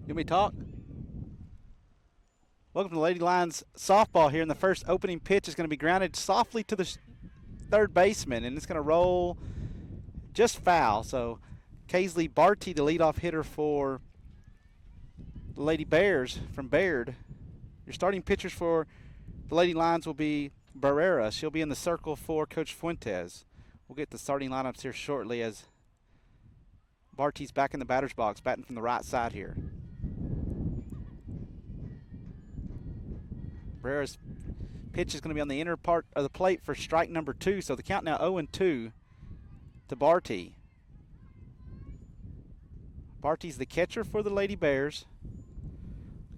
You want me to talk? Welcome to the Lady Lions softball here, and the first opening pitch is going to be grounded softly to the third baseman, and it's going to roll just foul. So Kaisley Barty, the leadoff hitter for the Lady Bears from Baird. Your starting pitchers for the Lady Lions will be Barrera. She'll be in the circle for Coach Fuentes. We'll get the starting lineups here shortly as Barty's back in the batter's box, batting from the right side here. Barrera's pitch is going to be on the inner part of the plate for strike number 2. So the count now 0-2 to Barty. Barty's the catcher for the Lady Bears.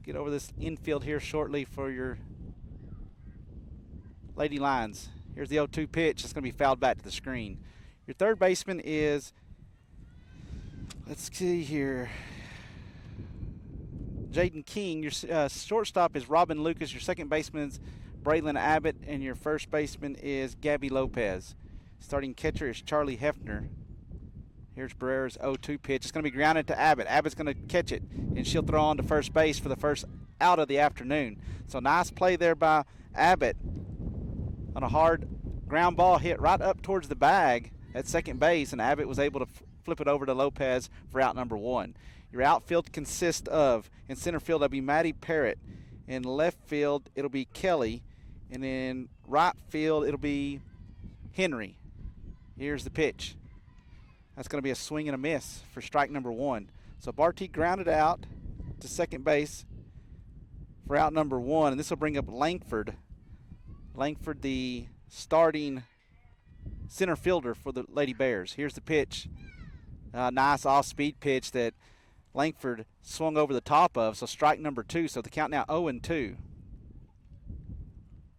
Get over this infield here shortly for your Lady Lions. Here's the 0-2 pitch. It's going to be fouled back to the screen. Your third baseman is, let's see here, Jaden King. Your shortstop is Robin Lucas. Your second baseman is Braylon Abbott. And your first baseman is Gabby Lopez. Starting catcher is Charlie Hefner. Here's Barrera's 0-2 pitch. It's going to be grounded to Abbott. Abbott's going to catch it, and she'll throw on to first base for the first out of the afternoon. So nice play there by Abbott on a hard ground ball hit right up towards the bag at second base, and Abbott was able to flip it over to Lopez for out number 1. Your outfield consists of, in center field, that'll be Maddie Parrott. In left field, it'll be Kelly. And in right field, it'll be Henry. Here's the pitch. That's going to be a swing and a miss for strike number 1. So Barty grounded out to second base for out number 1. And this will bring up Langford. Langford, the starting center fielder for the Lady Bears. Here's the pitch. Nice off-speed pitch that Langford swung over the top of, so strike number 2. So the count now 0-2.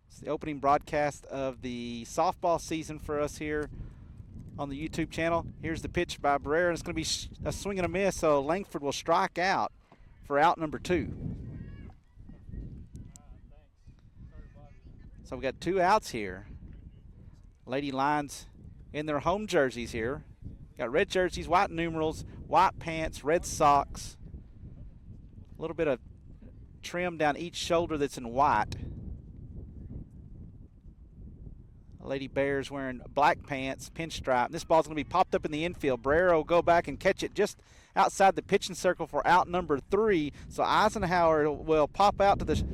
It's the opening broadcast of the softball season for us here on the YouTube channel. Here's the pitch by Barrera, and it's going to be a swing and a miss, so Langford will strike out for out number 2. So we got 2 outs here. Lady Lions in their home jerseys here. Got red jerseys, white numerals, white pants, red socks. A little bit of trim down each shoulder that's in white. Lady Bears wearing black pants, pinstripe. This ball's going to be popped up in the infield. Barrera will go back and catch it just outside the pitching circle for out number 3. So Eisenhower will pop out to the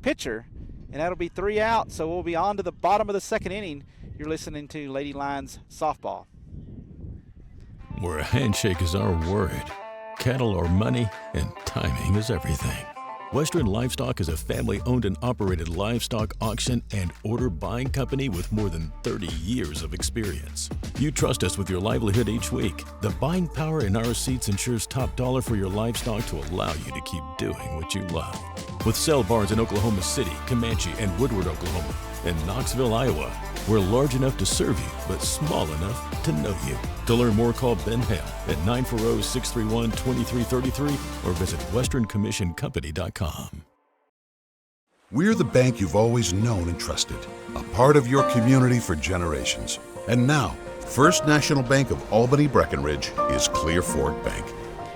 pitcher, and that'll be 3 out. So we'll be on to the bottom of the second inning. You're listening to Lady Lions softball. Where a handshake is our word, cattle are money, and timing is everything. Western Livestock is a family-owned and operated livestock auction and order buying company with more than 30 years of experience. You trust us with your livelihood each week. The buying power in our seats ensures top dollar for your livestock to allow you to keep doing what you love. With sale barns in Oklahoma City, Comanche, and Woodward, Oklahoma, and Knoxville, Iowa, we're large enough to serve you, but small enough to know you. To learn more, call Ben Hale at 940-631-2333 or visit westerncommissioncompany.com. We're the bank you've always known and trusted, a part of your community for generations. And now, First National Bank of Albany Breckenridge is Clear Fork Bank.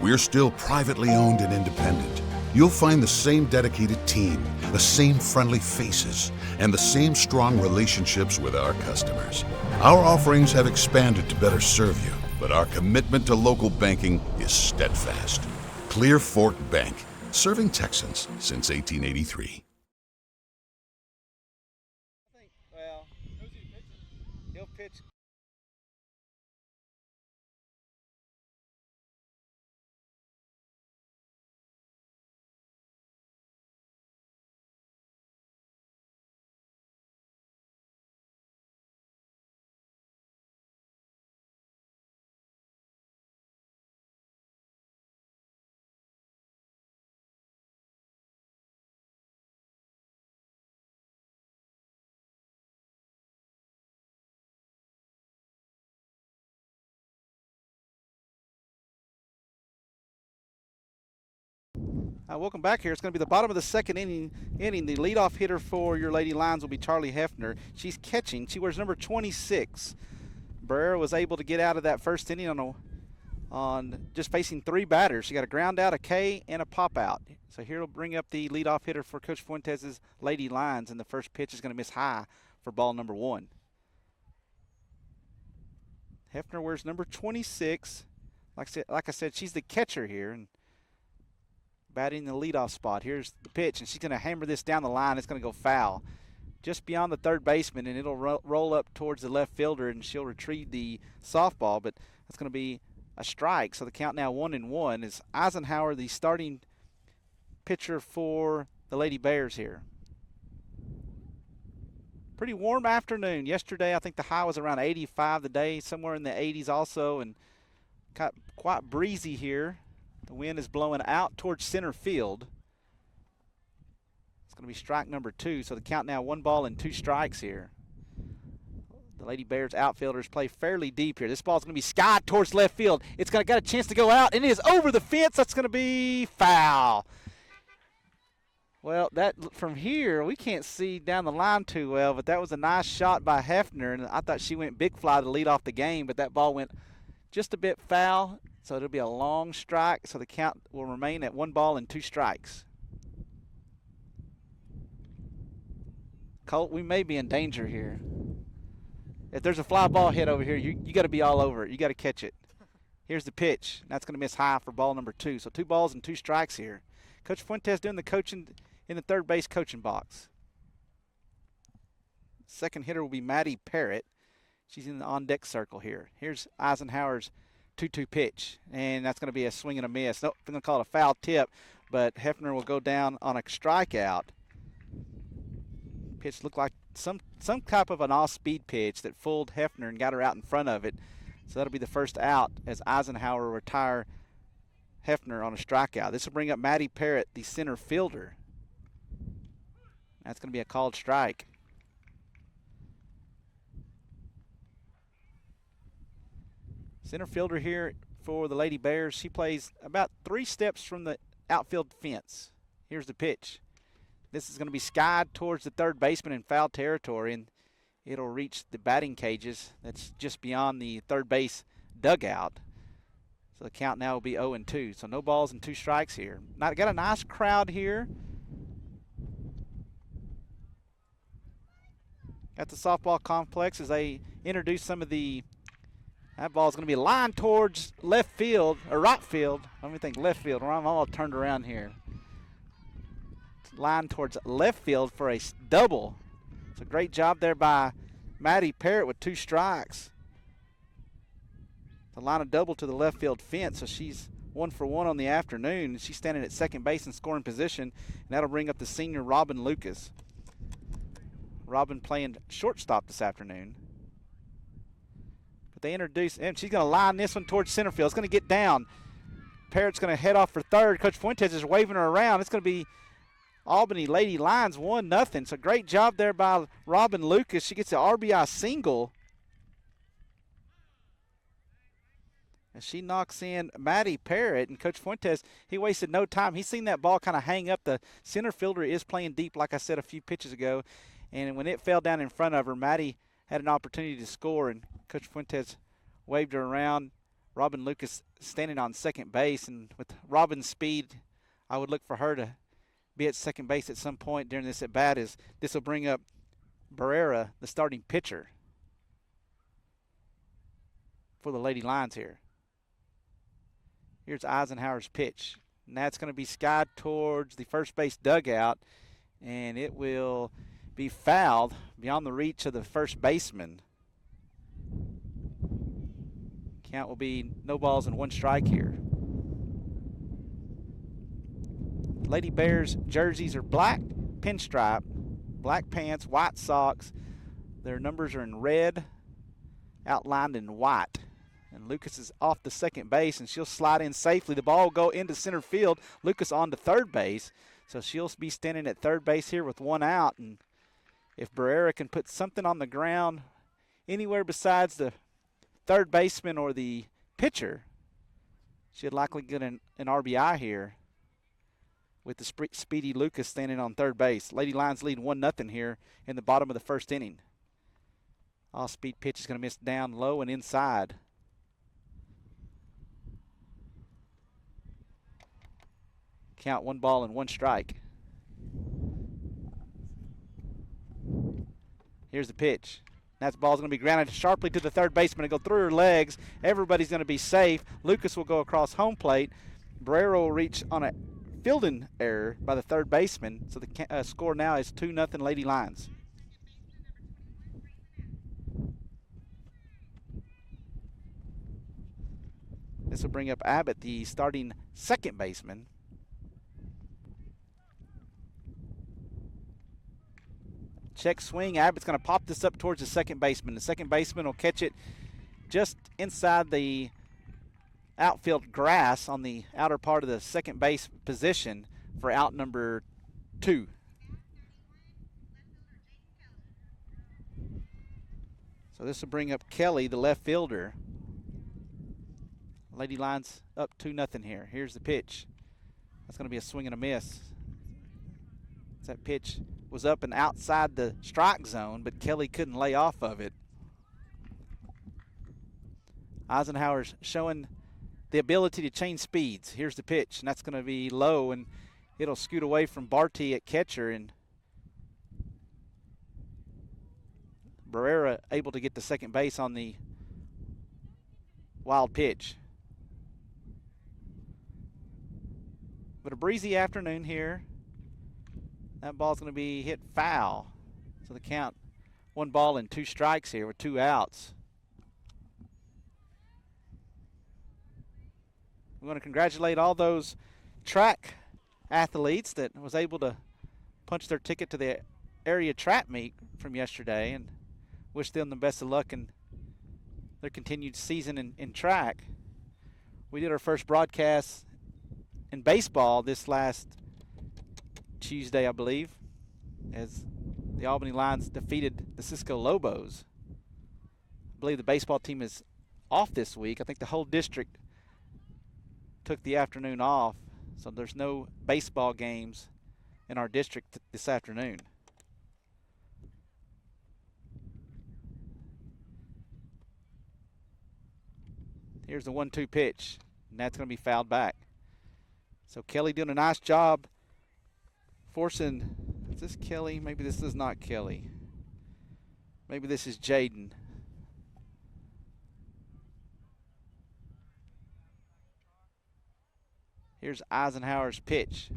We're still privately owned and independent. You'll find the same dedicated team, the same friendly faces, and the same strong relationships with our customers. Our offerings have expanded to better serve you, but our commitment to local banking is steadfast. Clear Fork Bank, serving Texans since 1883. Well, he'll pitch. Welcome back here. It's going to be the bottom of the second inning. The leadoff hitter for your Lady Lions will be Charlie Hefner. She's catching. She wears number 26. Barrera was able to get out of that first inning on a on just facing 3 batters. She got a ground out, a K, and a pop out. So here will bring up the leadoff hitter for Coach Fuentes' Lady Lions, and the first pitch is going to miss high for ball number 1. Hefner wears number 26. Like I said, she's the catcher here and batting the leadoff spot. Here's the pitch, and she's going to hammer this down the line. It's going to go foul just beyond the third baseman, and it'll roll up towards the left fielder, and she'll retrieve the softball, but that's going to be a strike. So the count now 1-1 is Eisenhower, the starting pitcher for the Lady Bears here. Pretty warm afternoon. Yesterday, I think the high was around 85 today, somewhere in the 80s also, and quite breezy here. The wind is blowing out towards center field. It's going to be strike number 2, so the count now 1 ball and 2 strikes here. The Lady Bears outfielders play fairly deep here. This ball's going to be skied towards left field. It's got a chance to go out, and it is over the fence. That's going to be foul. Well, that from here, we can't see down the line too well, but that was a nice shot by Hefner, and I thought she went big fly to lead off the game, but that ball went just a bit foul, so it'll be a long strike, so the count will remain at 1 ball and 2 strikes. Colt, we may be in danger here. If there's a fly ball hit over here, you got to be all over it. You got to catch it. Here's the pitch. That's going to miss high for ball number 2, so 2 balls and 2 strikes here. Coach Fuentes doing the coaching in the third base coaching box. Second hitter will be Maddie Parrott. She's in the on-deck circle here. Here's Eisenhower's 2-2 pitch, and that's going to be a swing and a miss. Nope, I'm going to call it a foul tip, but Hefner will go down on a strikeout. Pitch looked like some type of an off-speed pitch that fooled Hefner and got her out in front of it. So that'll be the first out as Eisenhower will retire Hefner on a strikeout. This will bring up Maddie Parrott, the center fielder. That's going to be a called strike. Center fielder here for the Lady Bears. She plays about 3 steps from the outfield fence. Here's the pitch. This is going to be skied towards the third baseman in foul territory, and it'll reach the batting cages. That's just beyond the third base dugout. So the count now will be 0-2. So no balls and 2 strikes here. Now got a nice crowd here at the softball complex as they introduce some of the. That ball is going to be lined towards left field, or right field. Let me think left field. I'm all turned around here. It's lined towards left field for a double. It's a great job there by Maddie Parrott with 2 strikes. The line of double to the left field fence, so she's 1 for 1 on the afternoon. She's standing at second base in scoring position, and that'll bring up the senior Robin Lucas. Robin playing shortstop this afternoon. But they introduce, and she's going to line this one towards center field. It's going to get down. Parrott's going to head off for third. Coach Fuentes is waving her around. It's going to be Albany Lady Lions 1-0. So great job there by Robin Lucas. She gets the RBI single. And she knocks in Maddie Parrott, and Coach Fuentes, he wasted no time. He's seen that ball kind of hang up. The center fielder is playing deep, like I said a few pitches ago. And when it fell down in front of her, Maddie had an opportunity to score, and Coach Fuentes waved her around. Robin Lucas standing on second base, and with Robin's speed, I would look for her to be at second base at some point during this at-bat, as this will bring up Barrera, the starting pitcher for the Lady Lions here. Here's Eisenhower's pitch, and that's going to be skied towards the first base dugout, and it will be fouled beyond the reach of the first baseman. Count will be no balls and 1 strike here. Lady Bears jerseys are black pinstripe, black pants, white socks. Their numbers are in red, outlined in white. And Lucas is off the second base, and she'll slide in safely. The ball will go into center field. Lucas on to third base. So she'll be standing at third base here with 1 out. And if Barrera can put something on the ground anywhere besides the third baseman or the pitcher, she'd likely get an RBI here with the speedy Lucas standing on third base. Lady Lions lead 1-0 here in the bottom of the first inning. Off-speed pitch is going to miss down low and inside. Count 1 ball and 1 strike. Here's the pitch. That ball's going to be grounded sharply to the third baseman and go through her legs. Everybody's going to be safe. Lucas will go across home plate. Barrera will reach on a fielding error by the third baseman. So the score now is 2-0 Lady Lions. This will bring up Abbott, the starting second baseman. Check swing. Abbott's going to pop this up towards the second baseman. The second baseman will catch it just inside the outfield grass on the outer part of the second base position for out number 2. So this will bring up Kelly, the left fielder. Lady Lions up 2-0 here. Here's the pitch. That's going to be a swing and a miss. That pitch was up and outside the strike zone, but Kelly couldn't lay off of it. Eisenhower's showing the ability to change speeds. Here's the pitch, and that's going to be low, and it'll scoot away from Barty at catcher, and Barrera able to get to second base on the wild pitch. But a breezy afternoon here. That ball's going to be hit foul. So the count 1 ball and 2 strikes here with 2 outs. We want to congratulate all those track athletes that was able to punch their ticket to the area track meet from yesterday, and wish them the best of luck in their continued season in track. We did our first broadcast in baseball this last Tuesday, I believe, as the Albany Lions defeated the Cisco Lobos. I believe the baseball team is off this week. I think the whole district took the afternoon off, so there's no baseball games in our district this afternoon. Here's the 1-2 pitch, and that's going to be fouled back. So Kelly doing a nice job forcing, is this Kelly? Maybe this is not Kelly. Maybe this is Jaden. Here's Eisenhower's pitch.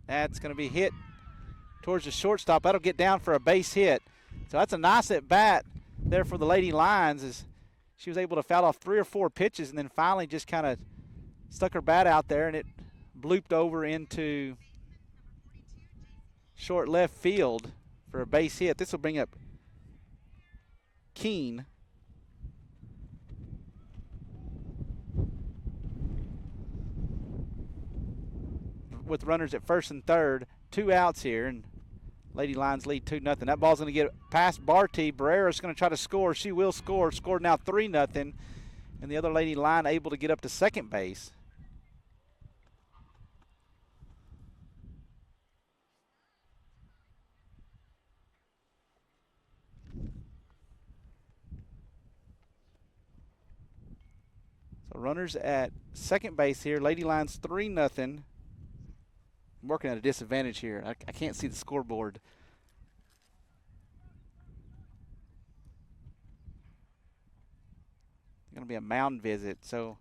That's going to be hit towards the shortstop. That'll get down for a base hit. So that's a nice at bat there for the Lady Lions, as she was able to foul off 3 or 4 pitches and then finally just kind of stuck her bat out there, and it blooped over into short left field for a base hit. This will bring up Keene. With runners at first and third, 2 outs here, and Lady Lions lead 2-0. That ball's going to get past Barty. Barrera's going to try to score. She will score. Scored now 3-0, and the other Lady Lion able to get up to second base. So runners at second base here. Lady Lions 3-0. I'm working at a disadvantage here. I can't see the scoreboard. Going to be a mound visit. So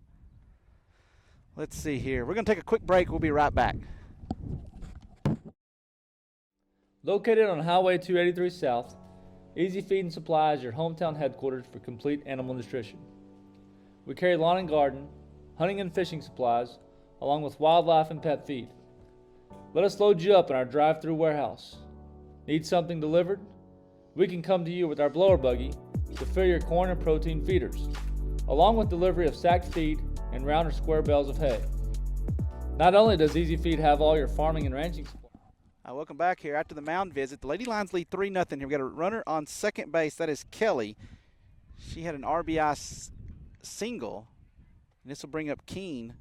let's see here. We're going to take a quick break. We'll be right back. Located on Highway 283 South, Easy Feed and Supply is your hometown headquarters for complete animal nutrition. We carry lawn and garden, hunting and fishing supplies, along with wildlife and pet feed. Let us load you up in our drive-through warehouse. Need something delivered? We can come to you with our blower buggy to fill your corn and protein feeders, along with delivery of sacked feed and round or square bales of hay. Not only does Easy Feed have all your farming and ranching supplies. Welcome back here after the mound visit. The Lady Lions lead 3-0 here. We got a runner on second base. That is Kelly. She had an RBI single, and this will bring up Keene,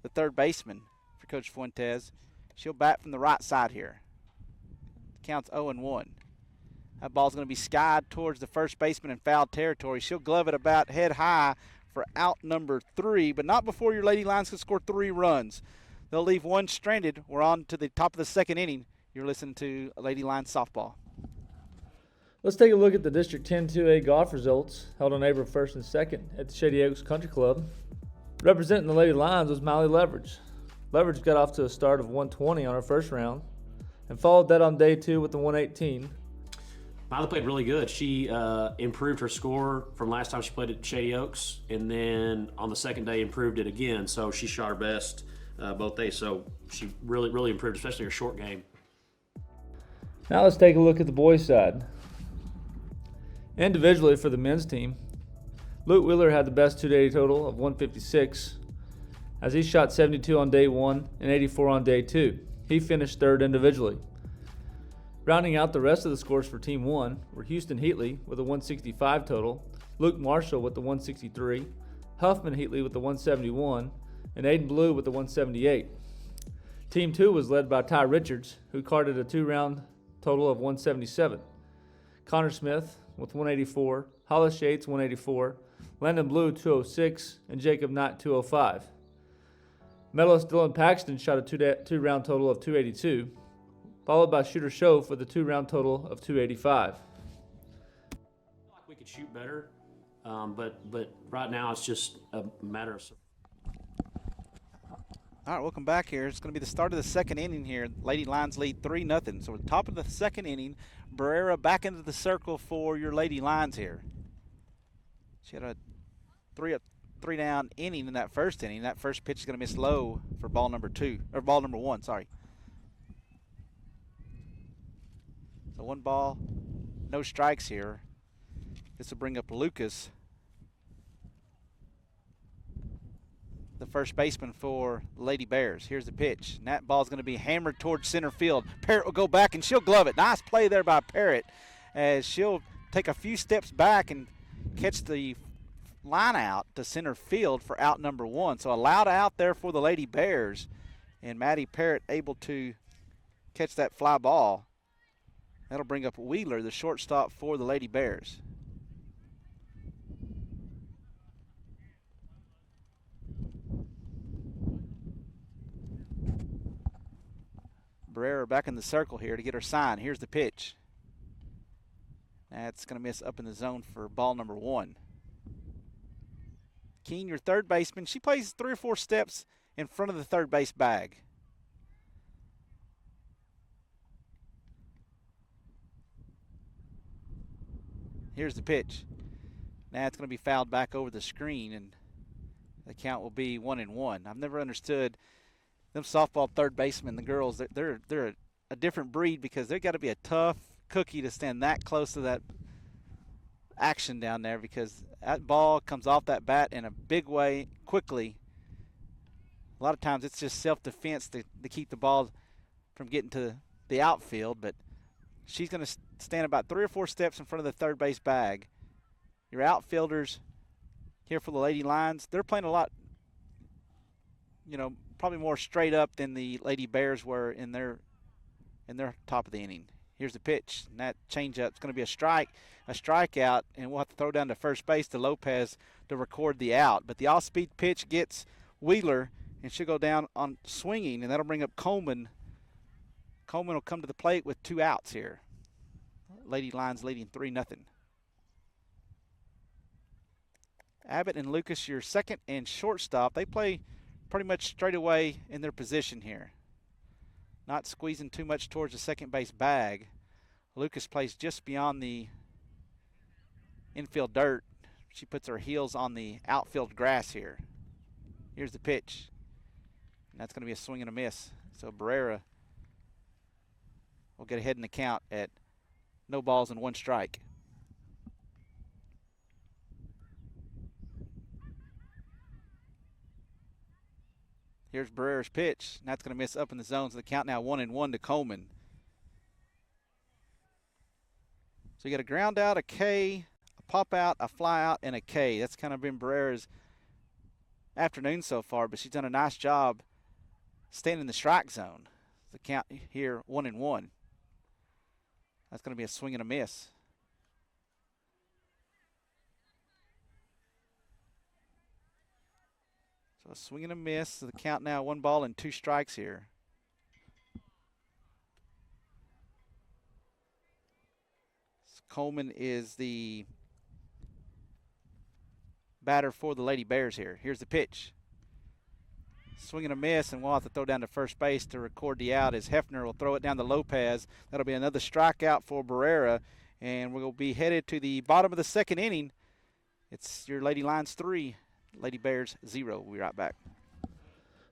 the third baseman for Coach Fuentes. She'll bat from the right side here. The count's 0-1. That ball's going to be skied towards the first baseman in foul territory. She'll glove it about head high for out number 3, but not before your Lady Lions can score 3 runs. They'll leave one stranded. We're on to the top of the second inning. You're listening to Lady Lions softball. Let's take a look at the District 10 2A golf results held on April 1st and 2nd at the Shady Oaks Country Club. Representing the Lady Lions was Molly Leverage. Leverage got off to a start of 120 on her first round and followed that on day 2 with the 118. Molly played really good. She improved her score from last time she played at Shady Oaks, and then on the second day improved it again. So she shot her best both days. So she really improved, especially her short game. Now let's take a look at the boys' side. Individually for the men's team, Luke Wheeler had the best two-day total of 156, as he shot 72 on day 1 and 84 on day 2. He finished third individually. Rounding out the rest of the scores for Team 1 were Houston Heatley with a 165 total, Luke Marshall with the 163, Huffman Heatley with the 171, and Aiden Blue with the 178. Team 2 was led by Ty Richards, who carded a 2-round total of 177. Connor Smith with 184, Hollis Yates 184, Landon Blue 206, and Jacob Knight 205. Medalist Dylan Paxton shot a 2-round total of 282, followed by Shooter Shove with a 2-round total of 285. We could shoot better, but right now it's just a matter of. All right, welcome back here. It's going to be the start of the second inning here. Lady Lions lead 3-0. So at the top of the second inning, Barrera back into the circle for your Lady Lions here. She had a three down inning in that first inning. That first pitch is going to miss low for ball number 1, sorry. So 1 ball, no strikes here. This will bring up Lucas, the first baseman for Lady Bears. Here's the pitch. And that ball's going to be hammered towards center field. Parrott will go back and she'll glove it. Nice play there by Parrott, as she'll take a few steps back and catch the line out to center field for out number 1. So a loud out there for the Lady Bears, and Maddie Parrott able to catch that fly ball. That'll bring up Wheeler, the shortstop for the Lady Bears. Barrera back in the circle here to get her sign. Here's the pitch. That's going to miss up in the zone for ball number 1. Keene, your third baseman, she plays 3 or 4 steps in front of the third base bag. Here's the pitch. Now it's going to be fouled back over the screen, and the count will be 1-1. I've never understood them softball third basemen, the girls. They're a different breed, because they've got to be a tough cookie to stand that close to that action down there, because that ball comes off that bat in a big way quickly. A lot of times it's just self-defense to keep the ball from getting to the outfield, but she's going to stand about 3 or 4 steps in front of the third base bag. Your outfielders here for the Lady Lions, they're playing a lot, probably more straight up than the Lady Bears were in their top of the inning. Here's the pitch, and that changeup is going to be a strikeout, and we'll have to throw down to first base to Lopez to record the out. But the off-speed pitch gets Wheeler, and she'll go down on swinging, and that'll bring up Coleman. Coleman will come to the plate with 2 outs here. Lady Lions leading 3-0. Abbott and Lucas, your second and shortstop, they play pretty much straight away in their position here. Not squeezing too much towards the second base bag. Lucas plays just beyond the infield dirt. She puts her heels on the outfield grass here. Here's the pitch. And that's going to be a swing and a miss. So Barrera will get ahead in the count at no balls and 1 strike. Here's Barrera's pitch, and that's going to miss up in the zone. So the count now 1-1 to Coleman. So you got a ground out, a K, a pop out, a fly out, and a K. That's kind of been Barrera's afternoon so far, but she's done a nice job staying in the strike zone. The count here 1-1. That's going to be a swing and a miss. So a swing and a miss. So the count now 1 ball and 2 strikes here. So Coleman is the batter for the Lady Bears here. Here's the pitch. Swing and a miss, and we'll have to throw down to first base to record the out as Hefner will throw it down to Lopez. That'll be another strikeout for Barrera, and we'll be headed to the bottom of the 2nd inning. It's your Lady Lions 3, Lady Bears 0. We'll be right back.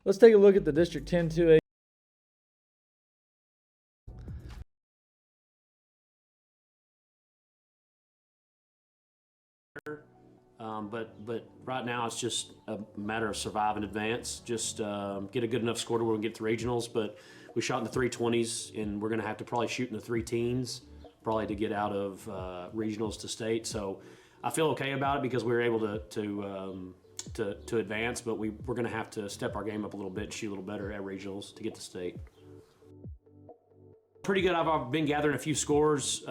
Let's take a look at the District 10-2A. But right now it's just a matter of survive and advance. Just get a good enough score to where we can get to regionals. But we shot in the 320s, and we're going to have to probably shoot in the 3 teens, probably to get out of regionals to state. So I feel okay about it because we were able to advance. But we're going to have to step our game up a little bit and shoot a little better at regionals to get to state. Pretty good. I've been gathering a few scores.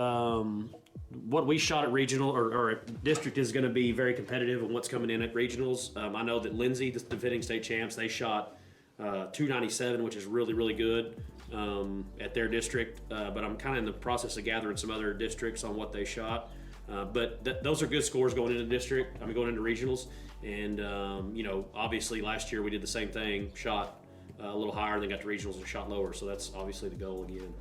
What we shot at regional or at district is going to be very competitive in what's coming in at regionals. I know that Lindsay, the defending state champs, they shot 297, which is really, really good at their district. But I'm kind of in the process of gathering some other districts on what they shot. But those are good scores going into district. Going into regionals. And, obviously last year we did the same thing, shot a little higher, then got to regionals and shot lower. So that's obviously the goal again.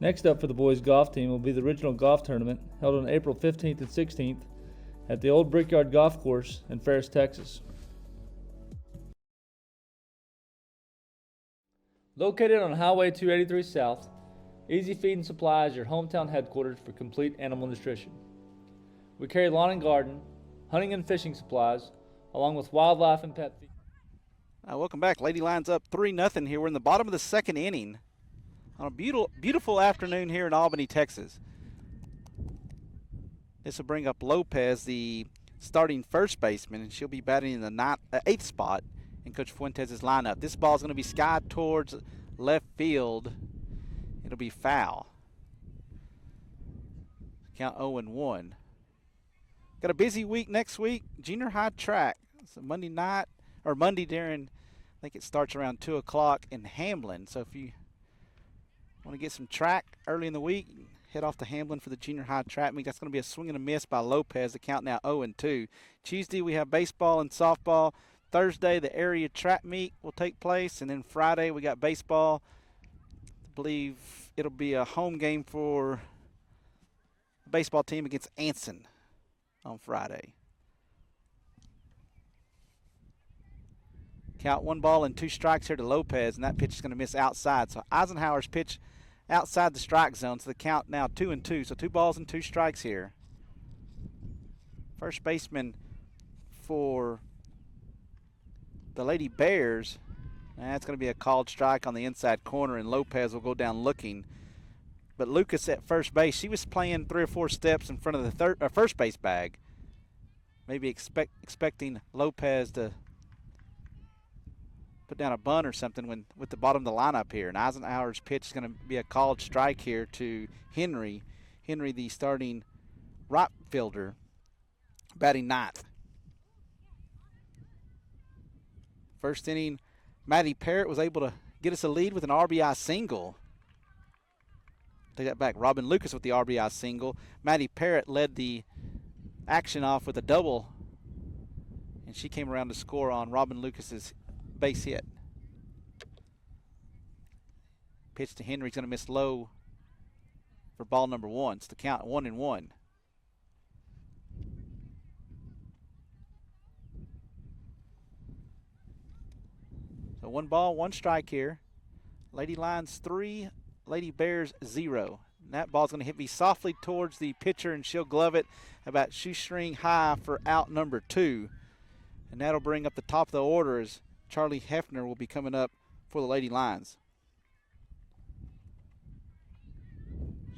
Next up for the boys golf team will be the regional golf tournament held on April 15th and 16th at the Old Brickyard Golf Course in Ferris, Texas. Located on Highway 283 South, Easy Feed and Supply is your hometown headquarters for complete animal nutrition. We carry lawn and garden, hunting and fishing supplies, along with wildlife and pet feed. Welcome back. Lady Lions up 3-0 here. We're in the bottom of the 2nd inning. On a beautiful afternoon here in Albany, Texas. This will bring up Lopez, the starting first baseman, and she'll be batting in the 8th spot in Coach Fuentes' lineup. This ball is going to be skied towards left field. It'll be foul. Count 0-1. Got a busy week next week. Junior high track. It's a Monday night, or Monday during, I think it starts around 2 o'clock in Hamlin. So if you want to get some track early in the week, head off to Hamlin for the junior high track meet. That's going to be a swing and a miss by Lopez. The count now 0-2. Tuesday we have baseball and softball. Thursday the area track meet will take place, and then Friday we got baseball. I believe it'll be a home game for the baseball team against Anson on Friday. Count 1 ball and 2 strikes here to Lopez, and that pitch is going to miss outside. So Eisenhower's pitch outside the strike zone. So the count now 2-2. So 2 balls and 2 strikes here. First baseman for the Lady Bears. That's going to be a called strike on the inside corner, and Lopez will go down looking. But Lucas at first base, she was playing 3 or 4 steps in front of the first base bag. Maybe expecting Lopez to put down a bunt or something with the bottom of the lineup here. And Eisenhower's pitch is going to be a called strike here to Henry. Henry, the starting right fielder, batting 9th. First inning, Maddie Parrott was able to get us a lead with an RBI single. Take that back. Robin Lucas with the RBI single. Maddie Parrott led the action off with a double, and she came around to score on Robin Lucas's base hit. Pitch to Henry's going to miss low for ball number 1. It's the count 1-1. So 1 ball, 1 strike here. Lady Lions 3, Lady Bears 0. And that ball's going to hit me softly towards the pitcher, and she'll glove it about shoestring high for out number 2. And that'll bring up the top of the order as Charlie Hefner will be coming up for the Lady Lions.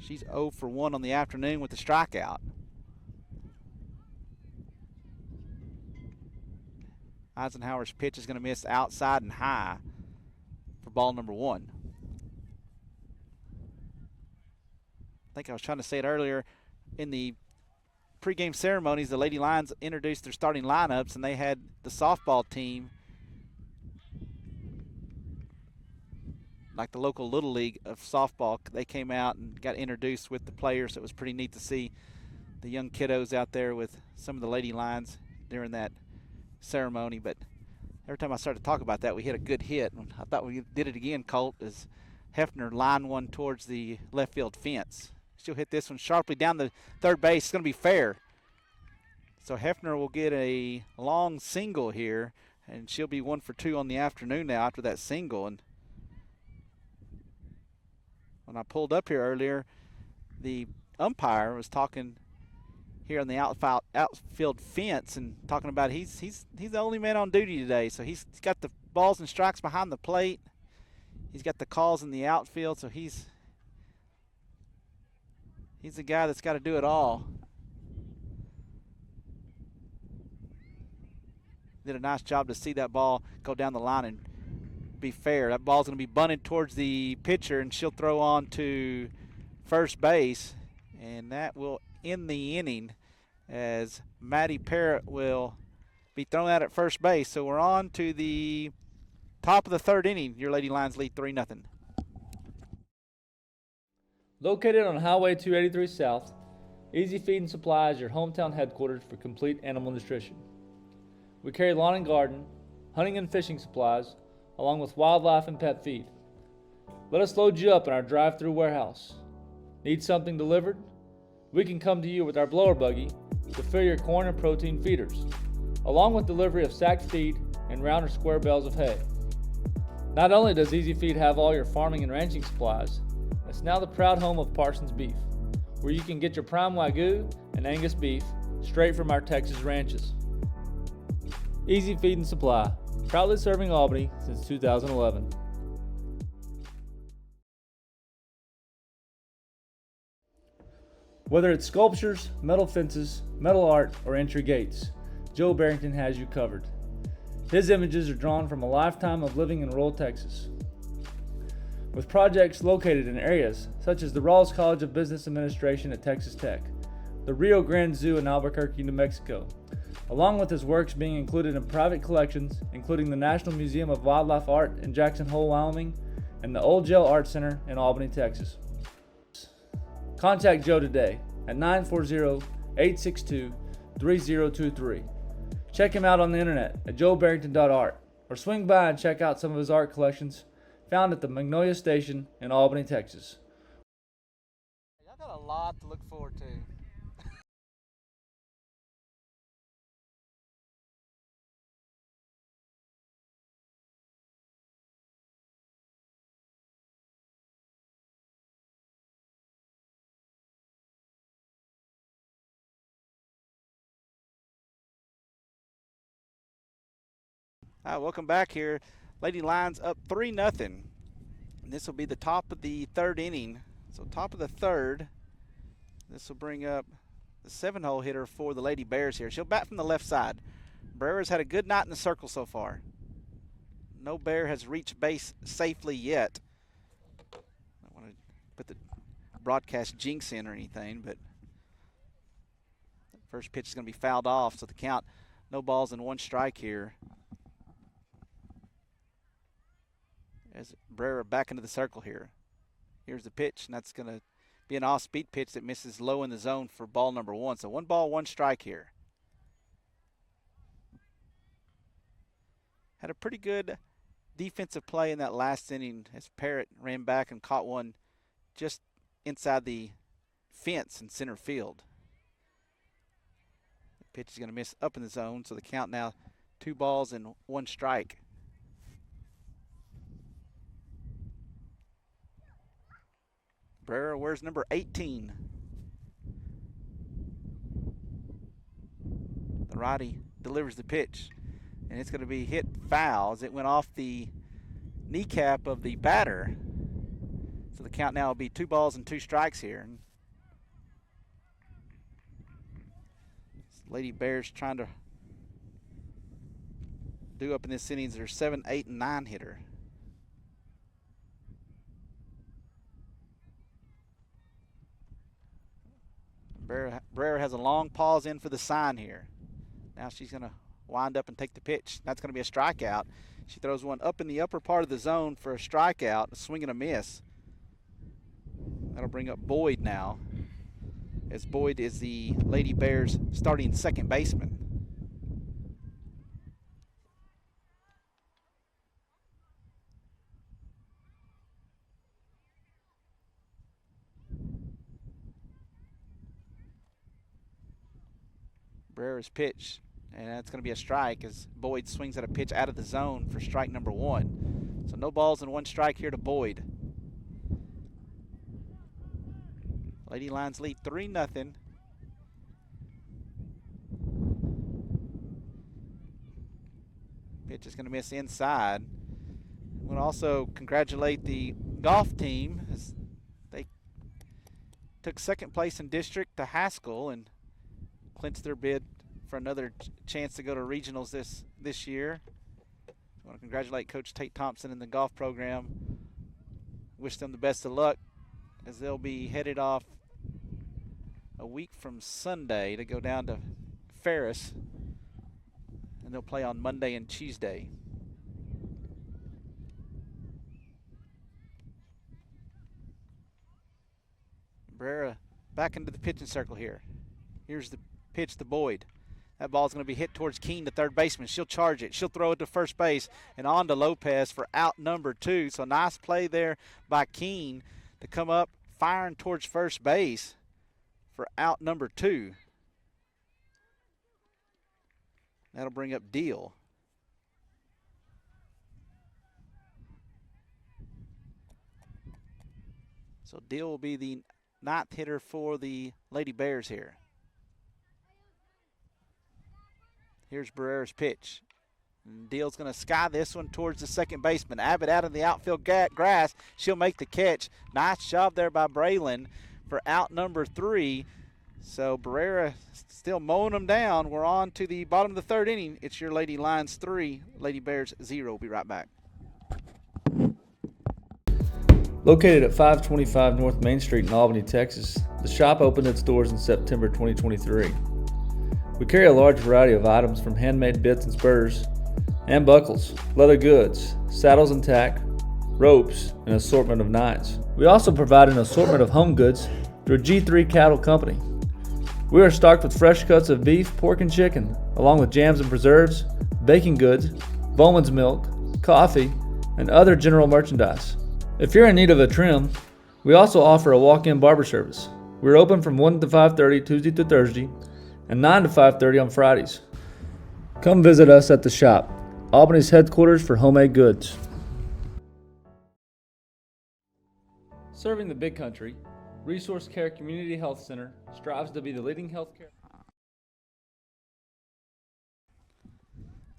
She's 0 for 1 on the afternoon with the strikeout. Eisenhower's pitch is going to miss outside and high for ball number 1. I think I was trying to say it earlier in the pregame ceremonies, the Lady Lions introduced their starting lineups, and they had the softball team, like the local Little League of softball, they came out and got introduced with the players. So it was pretty neat to see the young kiddos out there with some of the Lady Lions during that ceremony. But every time I started to talk about that, we hit a good hit. And I thought we did it again, Colt, as Hefner lined one towards the left field fence. She'll hit this one sharply down the third base. It's going to be fair. So Hefner will get a long single here, and she'll be 1 for 2 on the afternoon now after that single. And when I pulled up here earlier, the umpire was talking here on the outfield fence and talking about he's the only man on duty today. So he's got the balls and strikes behind the plate. He's got the calls in the outfield, so he's the guy that's got to do it all. Did a nice job to see that ball go down the line and be fair. That ball's going to be bunted towards the pitcher, and she'll throw on to first base, and that will end the inning as Maddie Parrott will be thrown out at first base. So we're on to the top of the third inning. Your Lady Lions lead 3-0. Located on Highway 283 South, Easy Feed and Supply is your hometown headquarters for complete animal nutrition. We carry lawn and garden, hunting and fishing supplies, along with wildlife and pet feed. Let us load you up in our drive-through warehouse. Need something delivered? We can come to you with our blower buggy to fill your corn and protein feeders, along with delivery of sacked feed and round or square bales of hay. Not only does Easy Feed have all your farming and ranching supplies, it's now the proud home of Parsons Beef, where you can get your prime Wagyu and Angus beef straight from our Texas ranches. Easy Feed and Supply, proudly serving Albany since 2011. Whether it's sculptures, metal fences, metal art, or entry gates, Joe Barrington has you covered. His images are drawn from a lifetime of living in rural Texas. With projects located in areas such as the Rawls College of Business Administration at Texas Tech, the Rio Grande Zoo in Albuquerque, New Mexico, along with his works being included in private collections, including the National Museum of Wildlife Art in Jackson Hole, Wyoming, and the Old Jail Art Center in Albany, Texas. Contact Joe today at 940-862-3023. Check him out on the internet at joebarrington.art, or swing by and check out some of his art collections found at the Magnolia Station in Albany, Texas. Y'all got a lot to look forward to. All right, welcome back here. Lady Lions up 3-0. This will be the top of the third inning. So top of the third. This will bring up the 7-hole hitter for the Lady Bears here. She'll bat from the left side. Brera's had a good night in the circle so far. No bear has reached base safely yet. I don't want to put the broadcast jinx in or anything, but the first pitch is going to be fouled off, so the count, no balls and 1 strike here. As Brera back into the circle here. Here's the pitch, and that's going to be an off-speed pitch that misses low in the zone for ball number 1. So 1 ball, 1 strike here. Had a pretty good defensive play in that last inning as Parrott ran back and caught one just inside the fence in center field. The pitch is going to miss up in the zone, so the count now 2 balls and 1 strike. Brera wears number 18. The righty delivers the pitch, and it's going to be hit foul as it went off the kneecap of the batter. So the count now will be 2 balls and 2 strikes here. Lady Bears trying to do up in this innings their 7, 8, and 9 hitter. Brera has a long pause in for the sign here. Now she's going to wind up and take the pitch. That's going to be a strikeout. She throws one up in the upper part of the zone for a strikeout, a swing and a miss. That'll bring up Boyd now, as Boyd is the Lady Bears starting second baseman. Brera's pitch, and that's going to be a strike as Boyd swings at a pitch out of the zone for strike number one. So no balls and one strike here to Boyd. Lady Lions lead 3-0. Pitch is going to miss inside. I want to also congratulate the golf team as they took second place in district to Haskell and clinched their bid for another chance to go to regionals this year. I want to congratulate Coach Tate Thompson and the golf program. Wish them the best of luck as they'll be headed off a week from Sunday to go down to Ferris, and they'll play on Monday and Tuesday. Brera back into the pitching circle here. Here's the pitch to Boyd. That ball's going to be hit towards Keene, the third baseman. She'll charge it. She'll throw it to first base and on to Lopez for out number 2. So nice play there by Keene to come up firing towards first base for out number 2. That'll bring up Deal. So Deal will be the 9th hitter for the Lady Bears here. Here's Barrera's pitch. And Deal's going to sky this one towards the second baseman. Abbott out of the outfield grass. She'll make the catch. Nice job there by Braylon for out number 3. So Barrera still mowing them down. We're on to the bottom of the third inning. It's your Lady Lions 3, Lady Bears 0. We'll be right back. Located at 525 North Main Street in Albany, Texas, the shop opened its doors in September 2023. We carry a large variety of items from handmade bits and spurs and buckles, leather goods, saddles and tack, ropes, and an assortment of knives. We also provide an assortment of home goods through G3 Cattle Company. We are stocked with fresh cuts of beef, pork, and chicken, along with jams and preserves, baking goods, Bowman's milk, coffee, and other general merchandise. If you're in need of a trim, we also offer a walk-in barber service. We're open from 1 to 5:30 Tuesday to Thursday and 9 to 5:30 on Fridays. Come visit us at the shop, Albany's headquarters for homemade goods. Serving the Big Country, Resource Care Community Health Center strives to be the leading healthcare.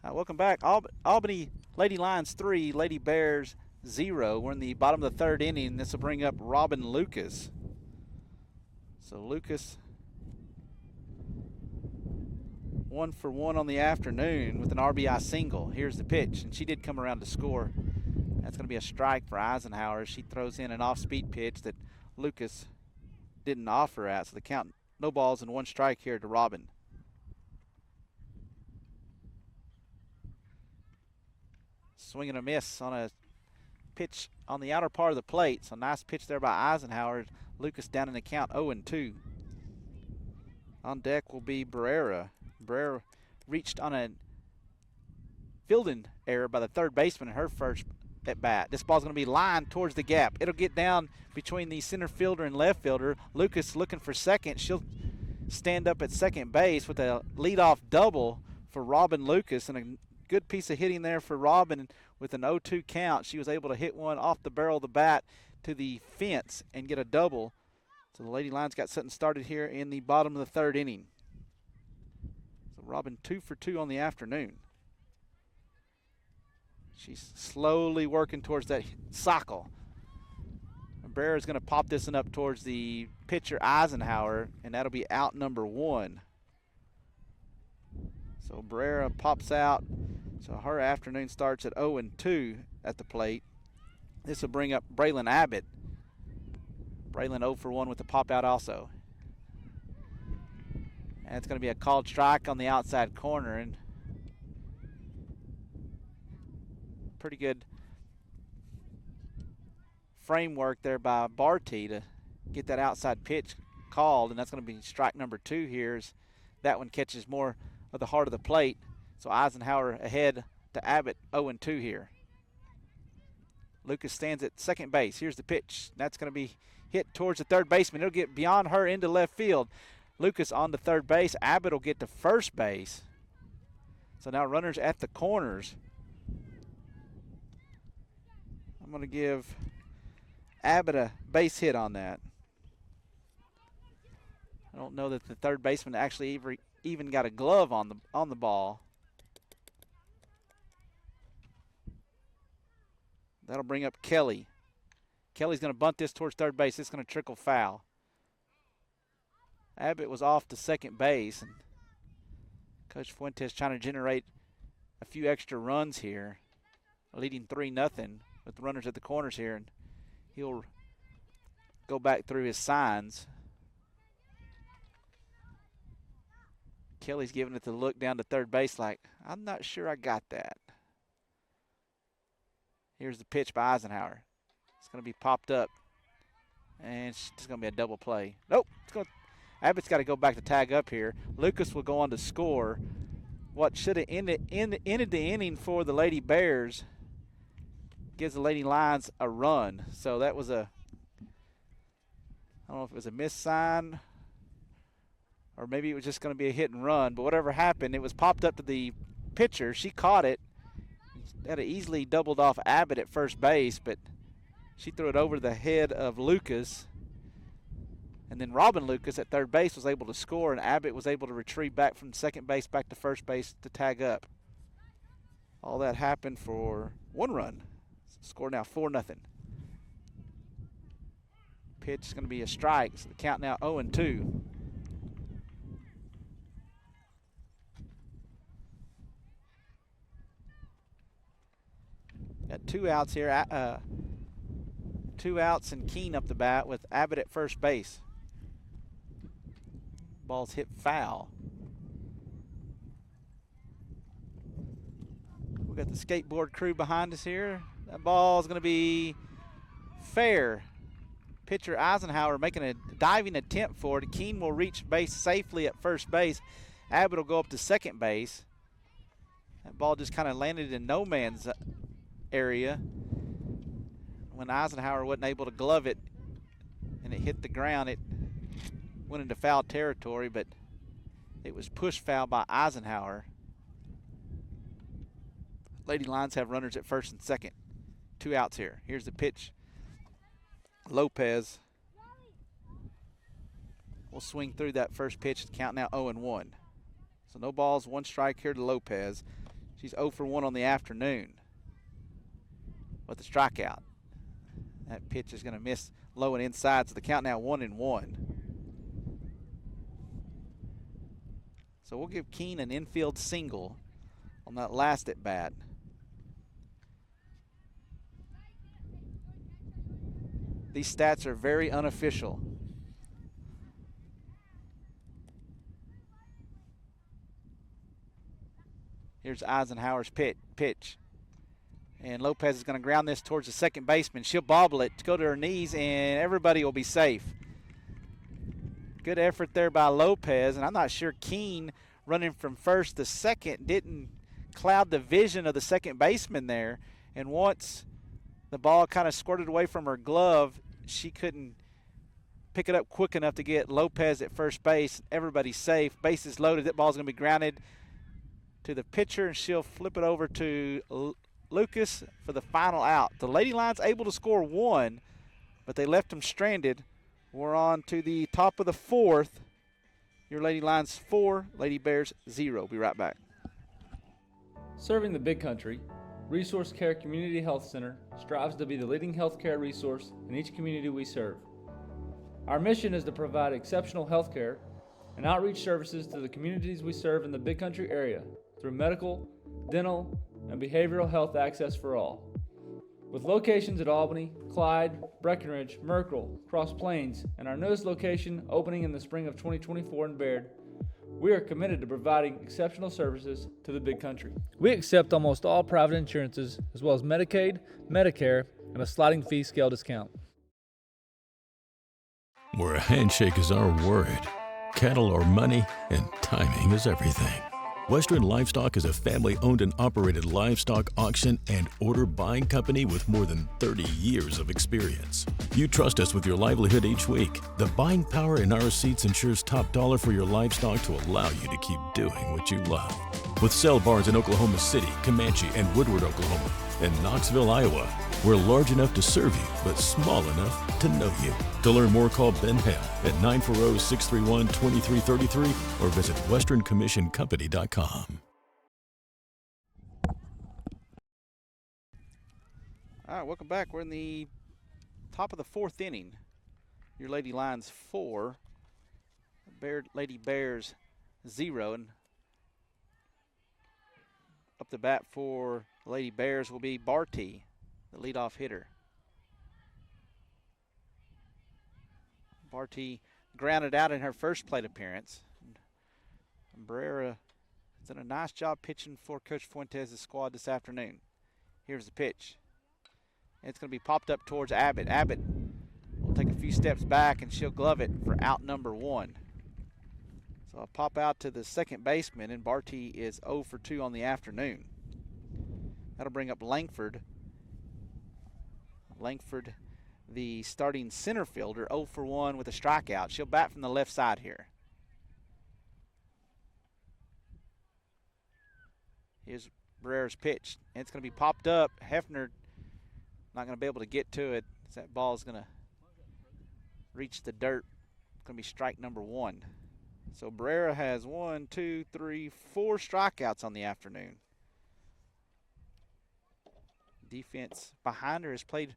Welcome back. Albany Lady Lions 3, Lady Bears 0. We're in the bottom of the third inning. This will bring up Robin Lucas. So Lucas 1 for 1 on the afternoon with an RBI single. Here's the pitch, and she did come around to score. That's going to be a strike for Eisenhower. She throws in an off-speed pitch that Lucas didn't offer at. So the count, no balls and 1 strike here to Robin. Swing and a miss on a pitch on the outer part of the plate. So nice pitch there by Eisenhower. Lucas down in the count 0-2. On deck will be Barrera. Barrera reached on a fielding error by the third baseman in her first at bat. This ball's going to be lined towards the gap. It'll get down between the center fielder and left fielder. Lucas looking for second. She'll stand up at second base with a leadoff double for Robin Lucas, and a good piece of hitting there for Robin with an 0-2 count. She was able to hit one off the barrel of the bat to the fence and get a double. So the Lady Lions got something started here in the bottom of the third inning. So Robin 2 for 2 on the afternoon. She's slowly working towards that sockle. Barrera's going to pop this one up towards the pitcher Eisenhower, and that'll be out number 1. So Barrera pops out. So her afternoon starts at 0-2 at the plate. This will bring up Braylon Abbott. Braylon 0 for 1 with the pop out also. And it's going to be a called strike on the outside corner. And pretty good framework there by Barty to get that outside pitch called. And that's going to be strike number 2 here, as that one catches more of the heart of the plate. So Eisenhower ahead to Abbott, 0-2 here. Lucas stands at second base. Here's the pitch. That's going to be hit towards the third baseman. It'll get beyond her into left field. Lucas on to third base. Abbott will get to first base. So now runners at the corners. I'm going to give Abbott a base hit on that. I don't know that the third baseman actually even got a glove on the ball. That'll bring up Kelly. Kelly's going to bunt this towards third base. It's going to trickle foul. Abbott was off to second base, and Coach Fuentes trying to generate a few extra runs here, leading 3-0 with the runners at the corners here, and he'll go back through his signs. Kelly's giving it the look down to third base like, I'm not sure I got that. Here's the pitch by Eisenhower. It's going to be popped up, and it's just going to be a double play. Nope. Abbott's got to go back to tag up here. Lucas will go on to score. What should have ended the inning for the Lady Bears gives the Lady Lions a run. So that was I don't know if it was a missed sign or maybe it was just going to be a hit and run. But whatever happened, it was popped up to the pitcher. She caught it. Had it easily doubled off Abbott at first base, but she threw it over the head of Lucas. And then Robin Lucas at third base was able to score, and Abbott was able to retrieve back from second base back to first base to tag up. All that happened for 1 run. Score now 4-0. Pitch is going to be a strike, so the count now 0-2. Got 2 outs here. 2 outs and Keene up the bat with Abbott at first base. Ball's hit foul. We got the skateboard crew behind us here. That ball's going to be fair. Pitcher Eisenhower making a diving attempt for it. Keene will reach base safely at first base. Abbott will go up to second base. That ball just kind of landed in no man's area. When Eisenhower wasn't able to glove it and it hit the ground, it went into foul territory, but it was pushed foul by Eisenhower. Lady Lions have runners at first and second. 2 outs here. Here's the pitch. Lopez will swing through that first pitch. Count now 0-1. So no balls, 1 strike here to Lopez. She's 0 for 1 on the afternoon with the strikeout. That pitch is going to miss low and inside, so the count now 1-1. So we'll give Keene an infield single on that last at bat. These stats are very unofficial. Here's Eisenhower's pitch. And Lopez is going to ground this towards the second baseman. She'll bobble it to go to her knees, and everybody will be safe. Good effort there by Lopez, and I'm not sure Keene running from first to second didn't cloud the vision of the second baseman there. And once the ball kind of squirted away from her glove, she couldn't pick it up quick enough to get Lopez at first base. Everybody's safe. Bases loaded. That ball's going to be grounded to the pitcher, and she'll flip it over to Lucas for the final out. The Lady Lions able to score 1, but they left them stranded. We're on to the top of the 4th. Your Lady Lions 4, Lady Bears 0. Be right back. Serving the Big Country, Resource Care Community Health Center strives to be the leading healthcare resource in each community we serve. Our mission is to provide exceptional healthcare and outreach services to the communities we serve in the Big Country area through medical, dental, and behavioral health access for all. With locations at Albany, Clyde, Breckenridge, Merkel, Cross Plains, and our newest location opening in the spring of 2024 in Baird, We are committed to providing exceptional services to the big country. We accept almost all private insurances, as well as Medicaid, Medicare, and a sliding fee scale discount. Where a handshake is our word, cattle are money, and timing is everything. Western Livestock is a family-owned and operated livestock auction and order buying company with more than 30 years of experience. You trust us with your livelihood each week. The buying power in our seats ensures top dollar for your livestock to allow you to keep doing what you love. With sale barns in Oklahoma City, Comanche, and Woodward, Oklahoma, and Knoxville, Iowa, we're large enough to serve you, but small enough to know you. To learn more, call Ben Hale at 940-631-2333 or visit westerncommissioncompany.com. All right, welcome back. We're in the top of the fourth inning. Your Lady Lions 4, Baird Lady Bears 0, and up the bat for the Lady Bears will be Barty, the leadoff hitter. Barty grounded out in her first plate appearance. Barrera has done a nice job pitching for Coach Fuentes' squad this afternoon. Here's the pitch. It's going to be popped up towards Abbott. Abbott will take a few steps back and she'll glove it for out number 1. So I'll pop out to the second baseman, and Barty is 0 for 2 on the afternoon. That'll bring up Langford. Langford, the starting center fielder, 0 for 1 with a strikeout. She'll bat from the left side here. Here's Barrera's pitch. And it's going to be popped up. Hefner not going to be able to get to it. That ball is going to reach the dirt. It's going to be strike number 1. So Barrera has 4 strikeouts on the afternoon. Defense behind her has played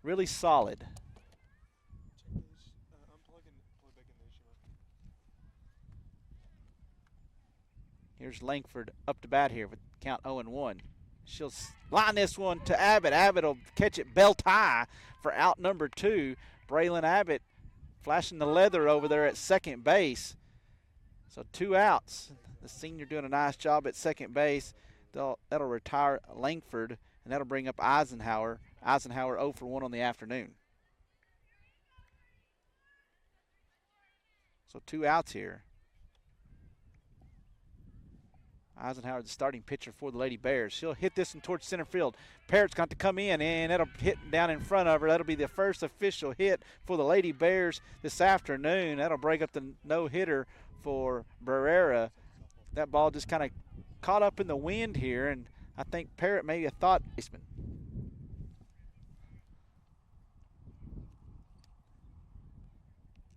really solid. Here's Langford up to bat here with count 0-1. She'll line this one to Abbott. Abbott will catch it belt high for out number 2. Braylon Abbott flashing the leather over there at second base. So 2 outs. The senior doing a nice job at second base. That'll retire Langford, and that'll bring up Eisenhower. Eisenhower 0 for 1 on the afternoon. So 2 outs here. Eisenhower, the starting pitcher for the Lady Bears. She'll hit this one towards center field. Parrott's got to come in, and that'll hit down in front of her. That'll be the first official hit for the Lady Bears this afternoon. That'll break up the no-hitter for Barrera. That ball just kind of caught up in the wind here, and I think Parrott maybe have thought baseman.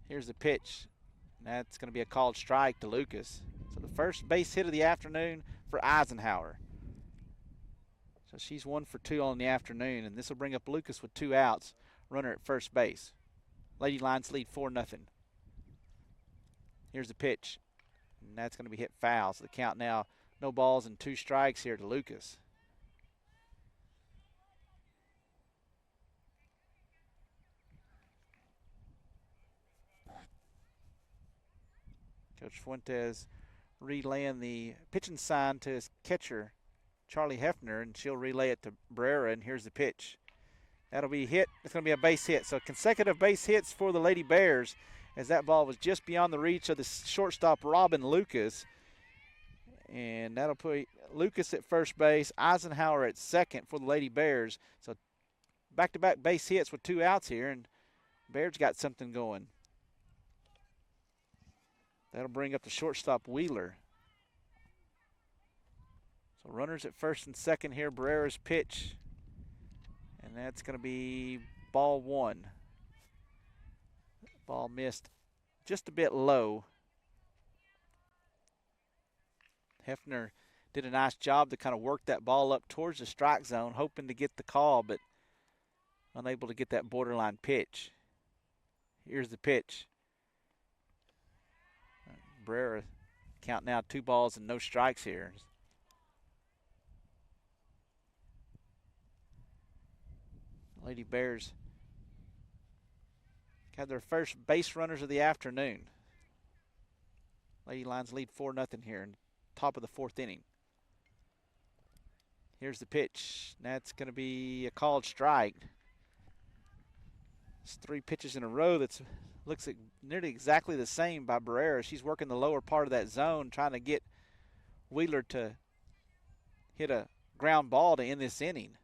Here's the pitch. That's going to be a called strike to Lucas. So the first base hit of the afternoon for Eisenhower. So she's 1 for 2 on the afternoon, and this will bring up Lucas with 2 outs. Runner at first base. Lady Lions lead 4-0. Here's the pitch. And that's going to be hit foul. So the count now, no balls and 2 strikes here to Lucas. Coach Fuentes relaying the pitching sign to his catcher, Charlie Hefner, and she'll relay it to Barrera, and here's the pitch. That'll be hit. It's going to be a base hit. So consecutive base hits for the Lady Bears, as that ball was just beyond the reach of the shortstop, Robin Lucas. And that'll put Lucas at first base, Eisenhower at second for the Lady Bears. So back-to-back base hits with 2 outs here, and Baird's got something going. That'll bring up the shortstop, Wheeler. So runners at first and second here. Barrera's pitch. And that's going to be ball 1. Ball missed just a bit low. Hefner did a nice job to kind of work that ball up towards the strike zone, hoping to get the call, but unable to get that borderline pitch. Here's the pitch. Barrera count now 2 balls and no strikes here. Lady Bears have their first base runners of the afternoon. Lady Lions lead 4-0 here in top of the 4th inning. Here's the pitch. That's going to be a called strike. It's 3 pitches in a row. That looks like nearly exactly the same by Barrera. She's working the lower part of that zone, trying to get Wheeler to hit a ground ball to end this inning.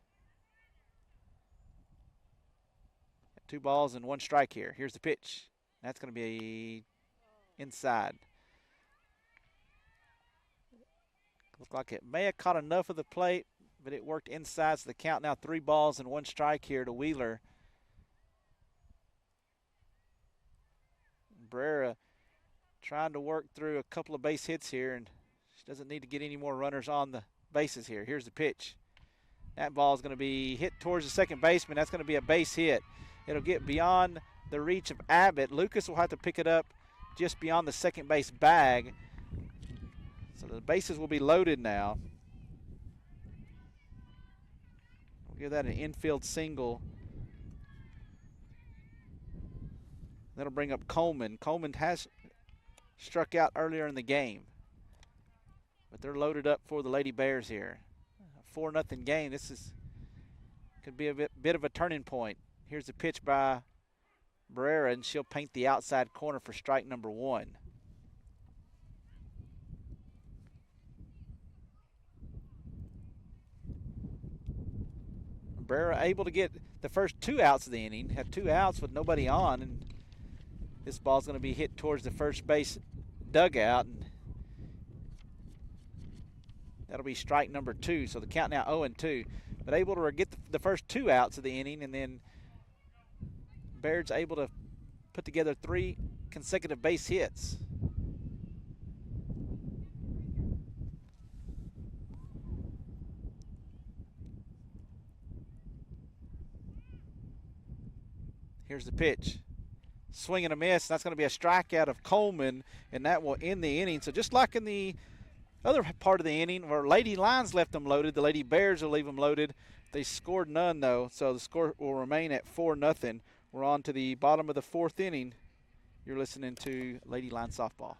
2 balls and 1 strike here. Here's the pitch. That's going to be inside. Looked like it may have caught enough of the plate, but it worked inside. So the count now 3 balls and 1 strike here to Wheeler. Barrera trying to work through a couple of base hits here, and she doesn't need to get any more runners on the bases here. Here's the pitch. That ball is going to be hit towards the second baseman. That's going to be a base hit. It'll get beyond the reach of Abbott. Lucas will have to pick it up just beyond the second base bag. So the bases will be loaded now. We'll give that an infield single. That'll bring up Coleman. Coleman has struck out earlier in the game, but they're loaded up for the Lady Bears here. A 4-0 game. This could be a bit of a turning point. Here's the pitch by Barrera, and she'll paint the outside corner for strike number 1. Barrera able to get the first 2 outs of the inning. Had 2 outs with nobody on, and this ball's going to be hit towards the first base dugout, and that'll be strike number 2. So the count now 0-2. But able to get the first 2 outs of the inning, and then Baird's able to put together 3 consecutive base hits. Here's the pitch. Swing and a miss. That's going to be a strikeout of Coleman, and that will end the inning. So just like in the other part of the inning where Lady Lions left them loaded, the Lady Bears will leave them loaded. They scored none, though, so the score will remain at 4-0. We're on to the bottom of the 4th inning. You're listening to Lady Lions Softball.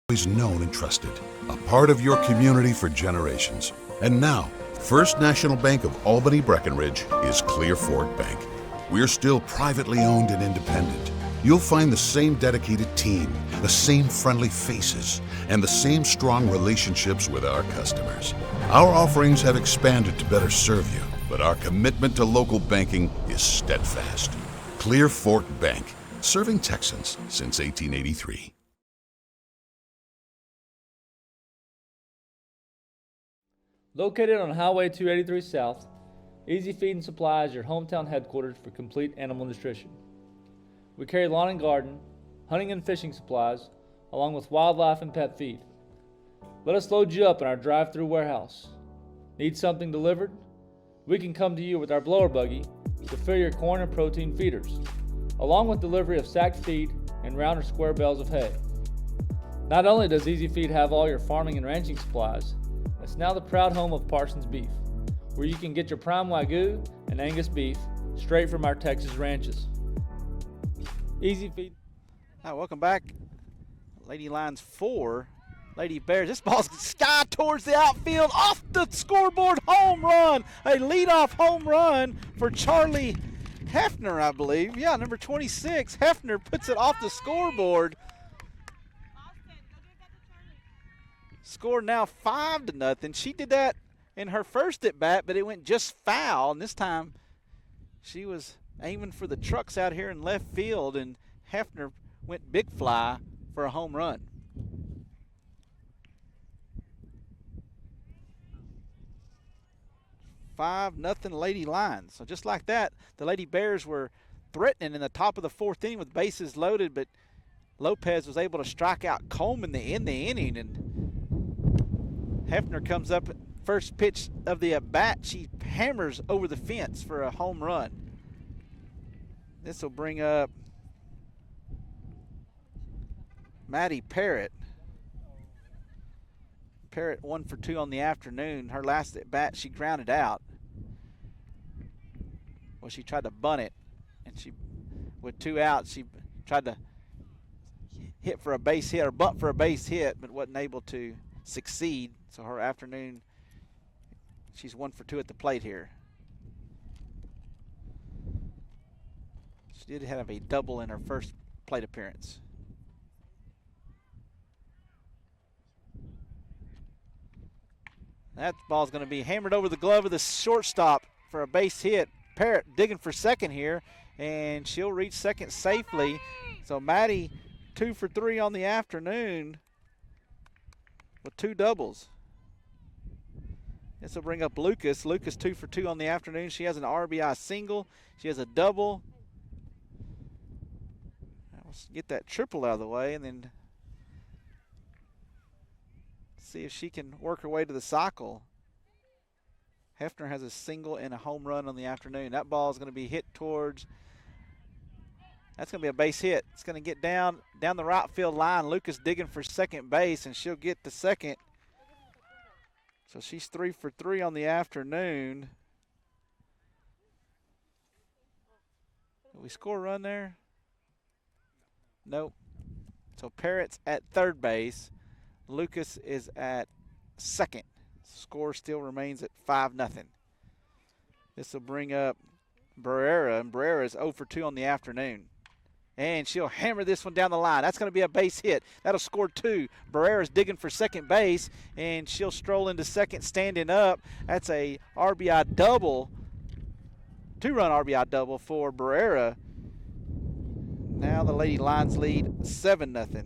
Always known and trusted, a part of your community for generations. And now, First National Bank of Albany Breckenridge is Clear Fork Bank. We're still privately owned and independent. You'll find the same dedicated team, the same friendly faces, and the same strong relationships with our customers. Our offerings have expanded to better serve you, but our commitment to local banking is steadfast. Clear Fork Bank, serving Texans since 1883. Located on Highway 283 South, Easy Feed and Supply is your hometown headquarters for complete animal nutrition. We carry lawn and garden, hunting and fishing supplies, along with wildlife and pet feed. Let us load you up in our drive-through warehouse. Need something delivered? We can come to you with our blower buggy to fill your corn and protein feeders, along with delivery of sacked feed and round or square bales of hay. Not only does Easy Feed have all your farming and ranching supplies, it's now the proud home of Parsons Beef, where you can get your prime Wagyu and Angus beef straight from our Texas ranches. Easy Feed. Hi, welcome back. Lady Lions 4, Lady Bears. This ball's sky towards the outfield, off the scoreboard, home run. A leadoff home run for Charlie Hefner, I believe. Yeah, number 26. Hefner puts it off the scoreboard. Score now 5-0. She did that in her first at bat, but it went just foul. And this time she was aiming for the trucks out here in left field, and Hefner went big fly for a home run. "5-0 Lady Lions." So just like that, the Lady Bears were threatening in the top of the 4th inning with bases loaded, but Lopez was able to strike out Coleman in the inning, and Hefner comes up first pitch of the at bat. She hammers over the fence for a home run. This will bring up Maddie Parrott. Parrott 1 for 2 on the afternoon. Her last at bat, she grounded out. Well, she tried to bunt it, and she, with 2 outs, she tried to hit for a base hit or bunt for a base hit, but wasn't able to succeed. So her afternoon, she's 1 for 2 at the plate here. She did have a double in her first plate appearance. That ball's going to be hammered over the glove of the shortstop for a base hit. Parrott digging for second here, and she'll reach second safely. So Maddie 2 for 3 on the afternoon with 2 doubles. This will bring up Lucas. Lucas 2 for 2 on the afternoon. She has an RBI single. She has a double. Let's get that triple out of the way and then see if she can work her way to the cycle. Hefner has a single and a home run on the afternoon. That ball is going to be hit towards, that's going to be a base hit. It's going to get down the right field line. Lucas digging for second base, and she'll get to second. So she's 3 for 3 on the afternoon. Did we score a run there? Nope. So Parrott's at third base. Lucas is at second. Score still remains at 5-0. This will bring up Barrera, and Barrera is 0 for 2 on the afternoon. And she'll hammer this one down the line. That's going to be a base hit. That'll score 2. Barrera's digging for second base, and she'll stroll into second standing up. That's a RBI double, 2-run RBI double for Barrera. Now the Lady Lions lead 7-0.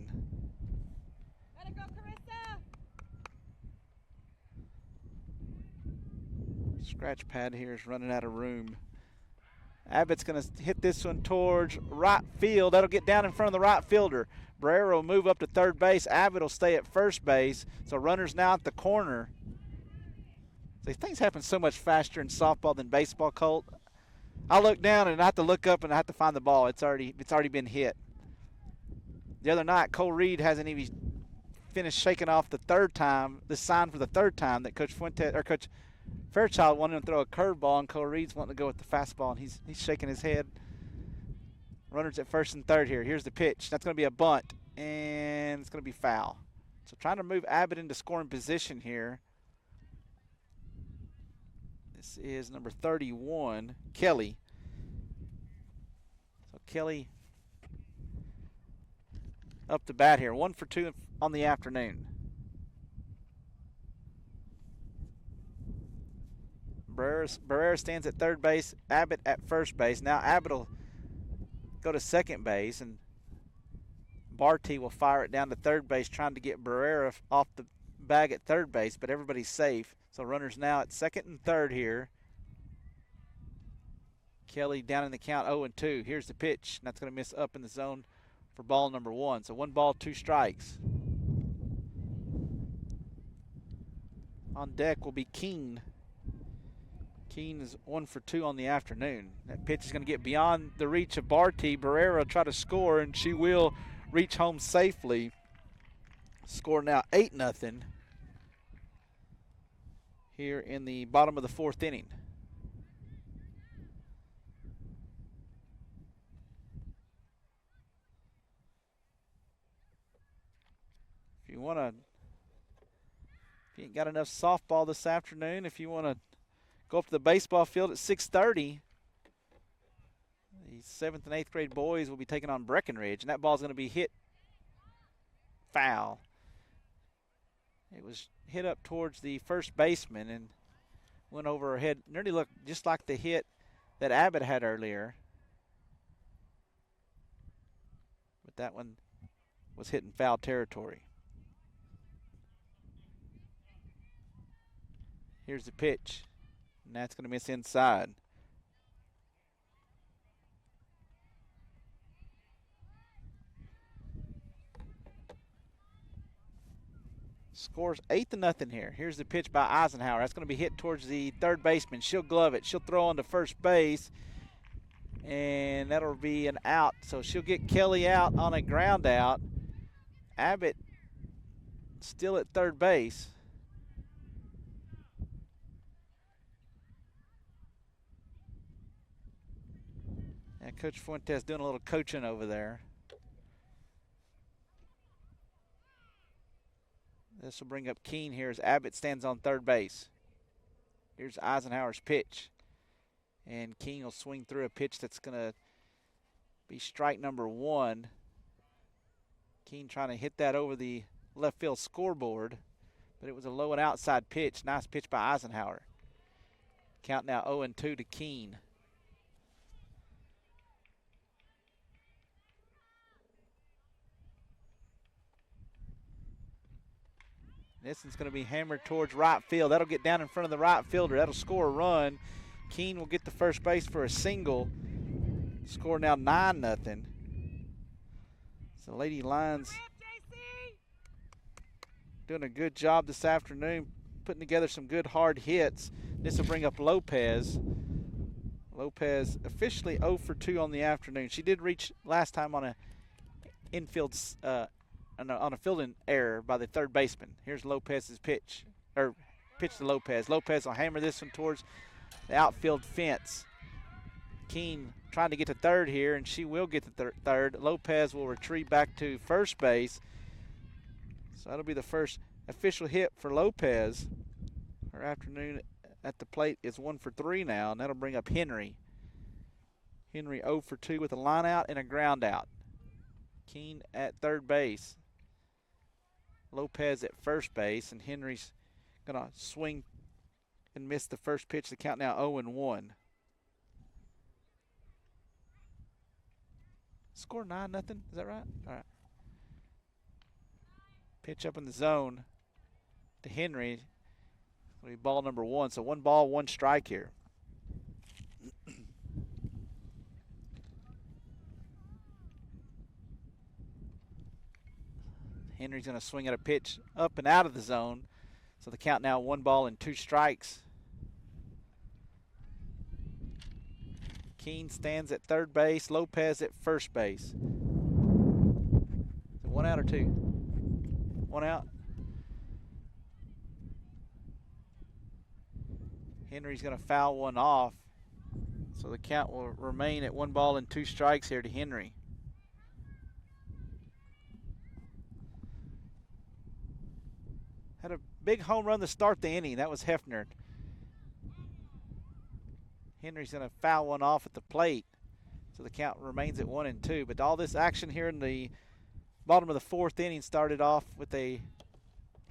Scratch pad here is running out of room. Abbott's going to hit this one towards right field. That'll get down in front of the right fielder. Barrera will move up to third base. Abbott will stay at first base. So runners now at the corner. See, things happen so much faster in softball than baseball, Colt. I look down and I have to look up and I have to find the ball. It's already been hit. The other night, Cole Reed hasn't even finished shaking off the third time, the sign for the third time that Coach Fairchild wanted him to throw a curveball, and Cole Reed's wanting to go with the fastball, and he's shaking his head. Runners at first and third here. Here's the pitch. That's going to be a bunt, and it's going to be foul. So trying to move Abbott into scoring position here. This is number 31, Kelly. So Kelly up the bat here. 1 for 2 on the afternoon. Barrera stands at third base, Abbott at first base. Now Abbott will go to second base, and Barty will fire it down to third base, trying to get Barrera off the bag at third base, but everybody's safe. So runners now at second and third here. Kelly down in the count 0-2. Here's the pitch. And that's going to miss up in the zone for ball number 1. So 1 ball, 2 strikes. On deck will be Keene. Keene is 1 for 2 on the afternoon. That pitch is going to get beyond the reach of Barty. Barrera will try to score, and she will reach home safely. Score now 8-0 here in the bottom of the 4th inning. If you ain't got enough softball this afternoon, if you want to go up to the baseball field at 6:30. The 7th and 8th grade boys will be taking on Breckenridge, and that ball's going to be hit foul. It was hit up towards the first baseman and went over her head. Nearly looked just like the hit that Abbott had earlier. But that one was hit in foul territory. Here's the pitch. And that's going to miss inside. Scores 8-0 here. Here's the pitch by Eisenhower. That's going to be hit towards the third baseman. She'll glove it. She'll throw on to first base. And that'll be an out. So she'll get Kelly out on a ground out. Abbott still at third base. And Coach Fuentes doing a little coaching over there. This will bring up Keene here as Abbott stands on third base. Here's Eisenhower's pitch. And Keene will swing through a pitch that's going to be strike number 1. Keene trying to hit that over the left field scoreboard, but it was a low and outside pitch. Nice pitch by Eisenhower. Count now 0-2 to Keene. This one's going to be hammered towards right field. That'll get down in front of the right fielder. That'll score a run. Keene will get to first base for a single. Score now 9-0. So Lady Lions doing a good job this afternoon, putting together some good hard hits. This will bring up Lopez. Lopez officially 0 for 2 on the afternoon. She did reach last time on a infield on a fielding error by the third baseman. Here's Lopez's pitch, or pitch to Lopez. Lopez will hammer this one towards the outfield fence. Keene trying to get to third here, and she will get to third. Lopez will retreat back to first base. So that'll be the first official hit for Lopez. Her afternoon at the plate is 1 for 3 now, and that'll bring up Henry. Henry 0 for 2 with a line out and a ground out. Keene at third base. Lopez at first base, and Henry's going to swing and miss the first pitch. The count now 0-1. Score 9-0, is that right? All right. Pitch up in the zone to Henry. It'll be ball number 1, so 1 ball, 1 strike here. Henry's going to swing at a pitch up and out of the zone. So the count now 1 ball and 2 strikes. Keene stands at third base. Lopez at first base. Is it 1 out or 2? 1 out. Henry's going to foul one off. So the count will remain at 1 ball and 2 strikes here to Henry. Had a big home run to start the inning. That was Hefner. Henry's going to foul one off at the plate. So the count remains at 1-2. But all this action here in the bottom of the 4th inning started off with a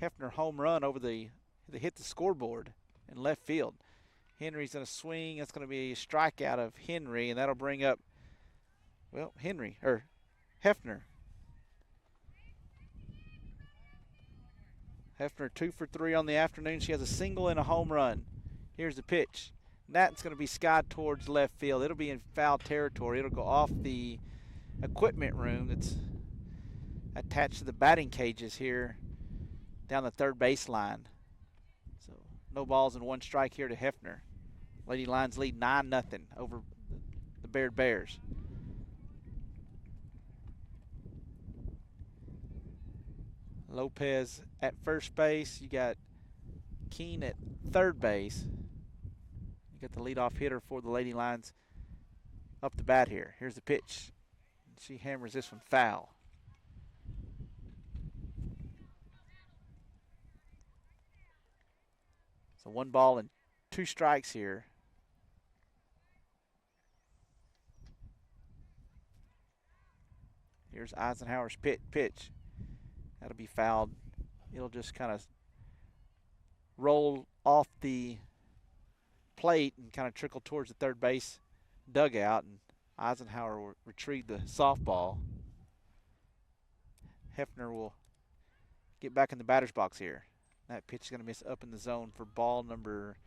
Hefner home run over the hit the scoreboard in left field. Henry's going to swing. That's going to be a strikeout of Henry, and that'll bring up, well, Hefner. Hefner 2 for 3 on the afternoon. She has a single and a home run. Here's the pitch. That's going to be skied towards left field. It'll be in foul territory. It'll go off the equipment room that's attached to the batting cages here down the third baseline. So no balls and 1 strike here to Hefner. Lady Lions lead 9-0 over the Baird Bears. Lopez at first base. You got Keene at third base. You got the leadoff hitter for the Lady Lions up the bat here. Here's the pitch. She hammers this one foul. So 1 ball and 2 strikes here. Here's Eisenhower's pitch. That'll be fouled. It'll just kind of roll off the plate and kind of trickle towards the third base dugout, and Eisenhower will retrieve the softball. Hefner will get back in the batter's box here. That pitch is going to miss up in the zone for ball number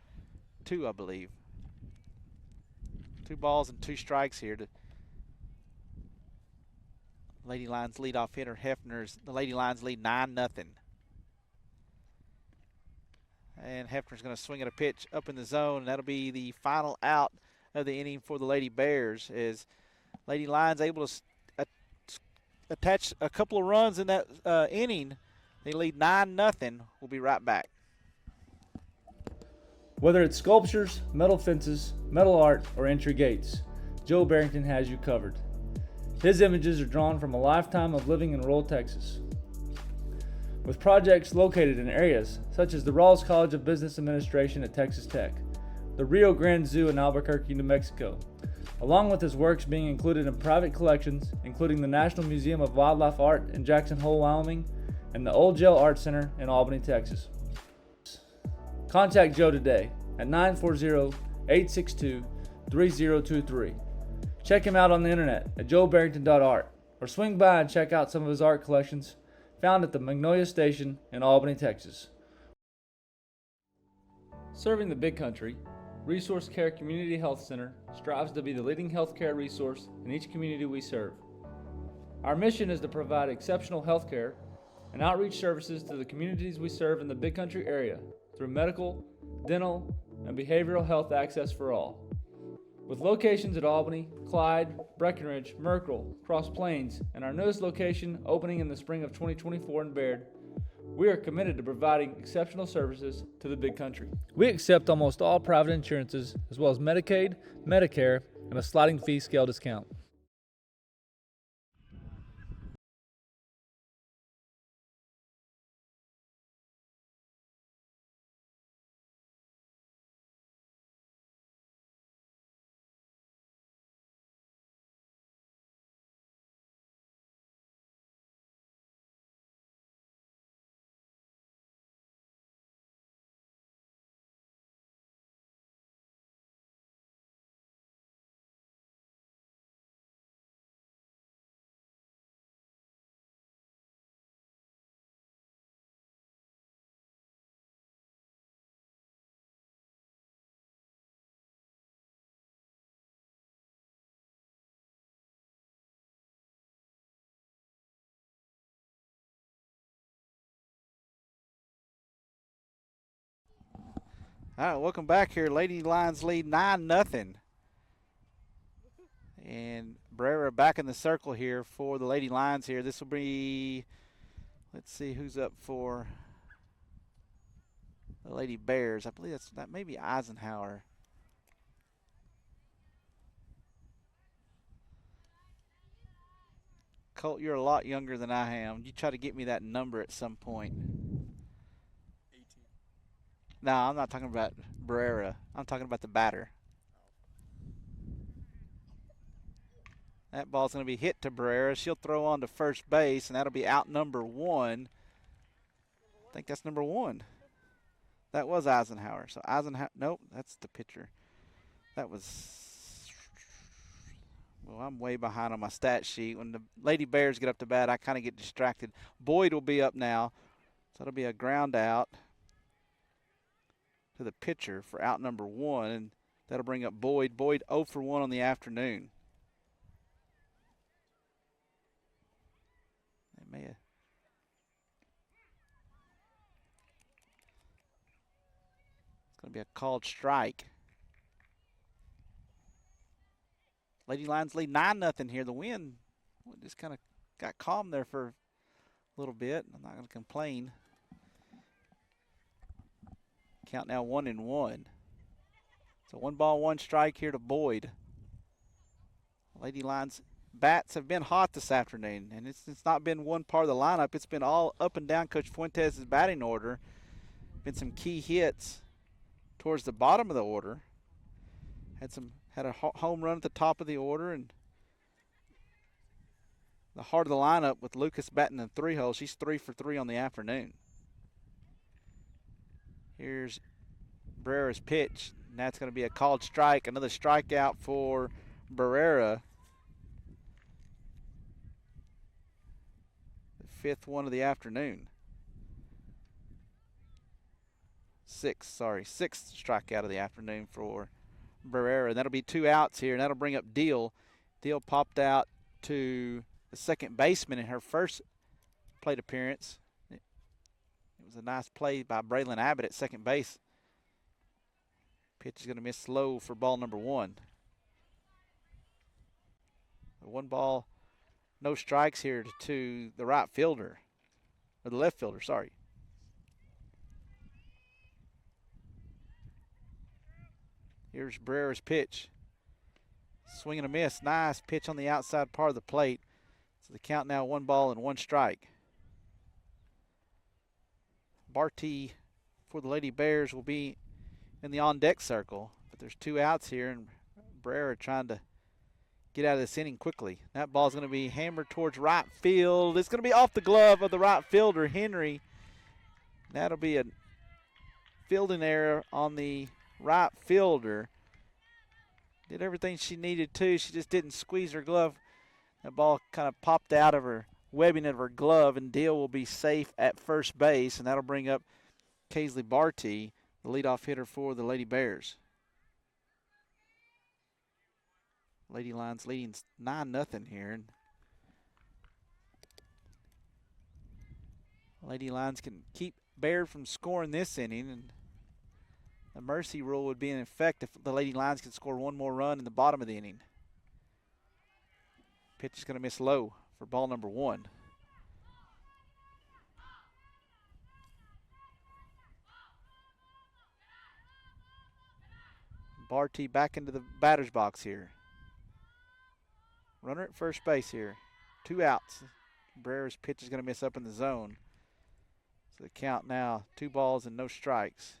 2, I believe. 2 balls and 2 strikes here to Lady Lions leadoff hitter Hefner's. The Lady Lions lead 9-0. And Hefner's going to swing at a pitch up in the zone, and that'll be the final out of the inning for the Lady Bears. Is Lady Lions able to attach a couple of runs in that inning? They lead 9-0. We'll be right back. Whether it's sculptures, metal fences, metal art, or entry gates, Joe Barrington has you covered. His images are drawn from a lifetime of living in rural Texas. with projects located in areas such as the Rawls College of Business Administration at Texas Tech, the Rio Grande Zoo in Albuquerque, New Mexico, along with his works being included in private collections, including the National Museum of Wildlife Art in Jackson Hole, Wyoming, and the Old Jail Art Center in Albany, Texas. Contact Joe today at 940-862-3023. Check him out on the internet at joebarrington.art, or swing by and check out some of his art collections found at the Magnolia Station in Albany, Texas. Serving the Big Country, Resource Care Community Health Center strives to be the leading healthcare resource in each community we serve. Our mission is to provide exceptional healthcare and outreach services to the communities we serve in the Big Country area through medical, dental, and behavioral health access for all. With locations at Albany, Clyde, Breckenridge, Merkel, Cross Plains, and our newest location opening in the spring of 2024 in Baird, we are committed to providing exceptional services to the Big Country. We accept almost all private insurances, as well as Medicaid, Medicare, and a sliding fee scale discount. All right, welcome back here. Lady Lions lead 9-0. And Brera back in the circle here for the Lady Lions here. This will be, let's see who's up for the Lady Bears. I believe that may be Eisenhower. Colt, you're a lot younger than I am. You try to get me that number at some point. No, I'm not talking about Brera. I'm talking about the batter. That ball's going to be hit to Brera. She'll throw on to first base, and that'll be out number 1. I think that's number 1. That was Eisenhower. So Eisenhower, nope, that's the pitcher. That was, well, I'm way behind on my stat sheet. When the Lady Bears get up to bat, I kind of get distracted. Boyd will be up now, so it'll be a ground out to the pitcher for out number 1, and that'll bring up Boyd. Boyd 0 for 1 on the afternoon. They may have. It's going to be a called strike. Lady Lions lead 9-0 here. The wind just kind of got calm there for a little bit. I'm not going to complain. Count now 1-1. So 1 ball, 1 strike here to Boyd. Lady Lions bats have been hot this afternoon, and it's not been one part of the lineup. It's been all up and down Coach Fuentes' batting order. Been some key hits towards the bottom of the order. Had a home run at the top of the order, and the heart of the lineup with Lucas batting in 3 hole. She's 3 for 3 on the afternoon. Here's Barrera's pitch, and that's going to be a called strike. Another strikeout for Barrera. The 5th one of the afternoon. 6th strikeout of the afternoon for Barrera. That'll be 2 outs here, and that'll bring up Deal. Deal popped out to the second baseman in her first plate appearance. It was a nice play by Braylon Abbott at second base. Pitch is going to miss low for ball number 1. 1 ball, no strikes here to the right fielder, or the left fielder, sorry. Here's Brera's pitch. Swing and a miss. Nice pitch on the outside part of the plate. So the count now 1 ball and 1 strike. Barty for the Lady Bears will be in the on-deck circle, but there's 2 outs here, and Brera trying to get out of this inning quickly. That ball's going to be hammered towards right field. It's going to be off the glove of the right fielder, Henry. That'll be a fielding error on the right fielder. Did everything she needed to. She just didn't squeeze her glove. That ball kind of popped out of her webbing of her glove, and Deal will be safe at first base, and that'll bring up Kaisley Barty, the leadoff hitter for the Lady Bears. Lady Lions leading 9-0 here. And Lady Lions can keep Baird from scoring this inning, and the mercy rule would be in effect if the Lady Lions can score 1 more run in the bottom of the inning. Pitch is going to miss low for ball number 1. Barty back into the batter's box here. Runner at first base here. 2 outs. Brera's pitch is going to miss up in the zone. So the count now, 2 balls and no strikes.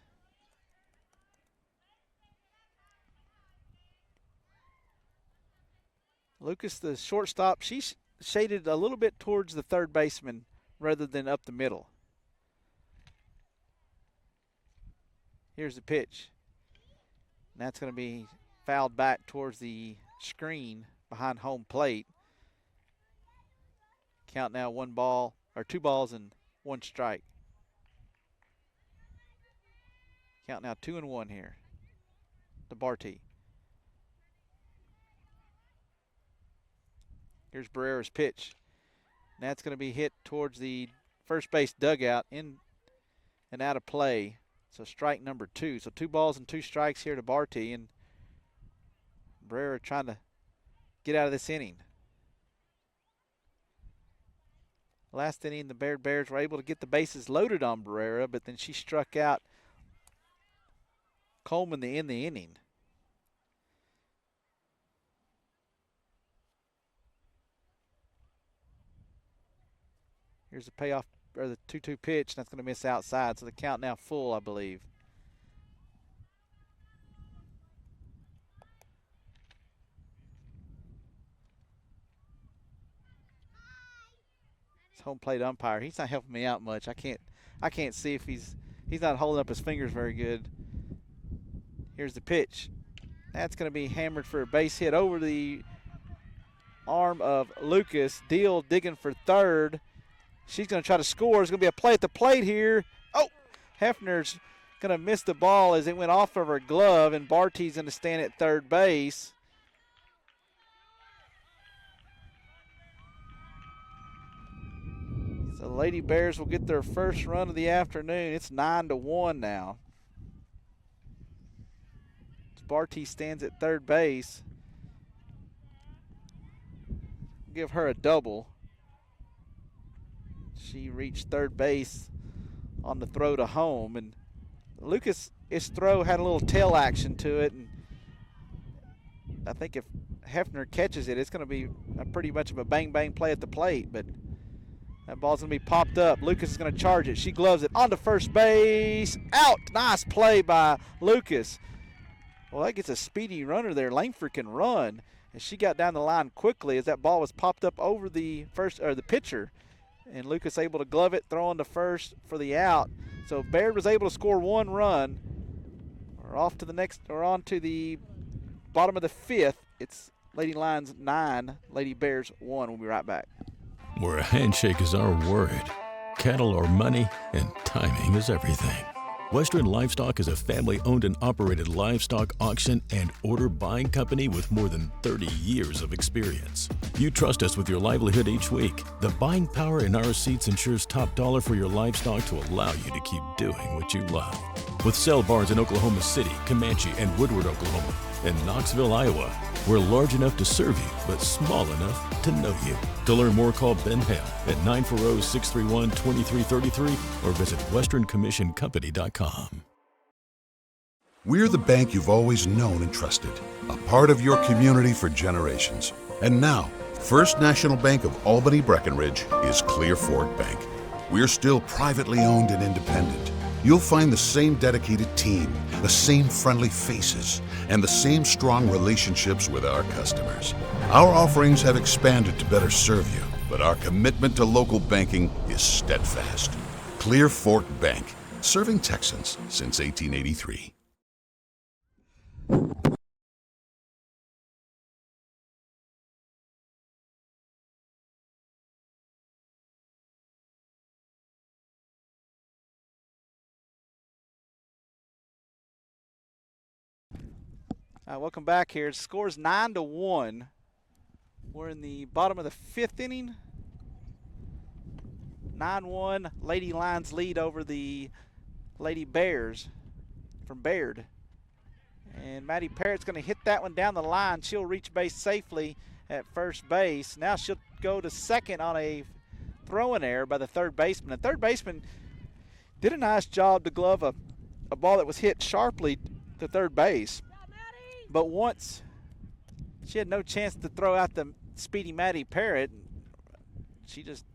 Lucas, the shortstop, she's shaded a little bit towards the third baseman rather than up the middle. Here's the pitch. And that's going to be fouled back towards the screen behind home plate. Count now 2 balls and 1 strike. Count now 2-1 here to Barty. Here's Barrera's pitch. And that's going to be hit towards the first base dugout in and out of play. So strike number 2. So 2 balls and 2 strikes here to Barty, and Barrera trying to get out of this inning. Last inning, the Baird Bears were able to get the bases loaded on Barrera, but then she struck out Coleman in the inning. Here's the payoff, or the 2-2 pitch, and that's going to miss outside. So the count now full, I believe. This home plate umpire, he's not helping me out much. I can't see if he's not holding up his fingers very good. Here's the pitch. That's going to be hammered for a base hit over the arm of Lucas. Deal digging for third. She's going to try to score. There's going to be a play at the plate here. Oh, Hefner's going to miss the ball as it went off of her glove, and Barty's going to stand at third base. So the Lady Bears will get their first run of the afternoon. It's 9-1 now. Barty stands at third base. Give her a double. She reached third base on the throw to home, and Lucas' throw had a little tail action to it, and I think if Hefner catches it, it's going to be pretty much of a bang-bang play at the plate, but that ball's going to be popped up. Lucas is going to charge it. She gloves it onto first base. Out. Nice play by Lucas. Well, that gets a speedy runner there. Langford can run, and she got down the line quickly as that ball was popped up over the pitcher. And Lucas able to glove it, throw on to first for the out. So Baird was able to score 1 run. We're off to the next, or on to the bottom of the 5th. It's Lady Lions 9, Lady Bears 1. We'll be right back. Where a handshake is our word, cattle are money, and timing is everything. Western Livestock is a family-owned and operated livestock auction and order buying company with more than 30 years of experience. You trust us with your livelihood each week. The buying power in our seats ensures top dollar for your livestock to allow you to keep doing what you love. With sale barns in Oklahoma City, Comanche, and Woodward, Oklahoma, and Knoxville, Iowa, we're large enough to serve you, but small enough to know you. To learn more, call Ben Hale at 940-631-2333 or visit westerncommissioncompany.com. We're the bank you've always known and trusted, a part of your community for generations. And now, First National Bank of Albany Breckenridge is Clear Fork Bank, we're still privately owned and independent, you'll find the same dedicated team, the same friendly faces, and the same strong relationships with our customers. Our offerings have expanded to better serve you, but our commitment to local banking is steadfast. Clear Fork Bank, serving Texans since 1883. Welcome back here. Score's 9-1. We're in the bottom of the 5th inning. 9-1. Lady Lions lead over the Lady Bears from Baird. And Maddie Parrott's going to hit that one down the line. She'll reach base safely at first base. Now she'll go to second on a throwing error by the third baseman. The third baseman did a nice job to glove a ball that was hit sharply to third base. But once she had no chance to throw out the speedy Maddie Parrott, she just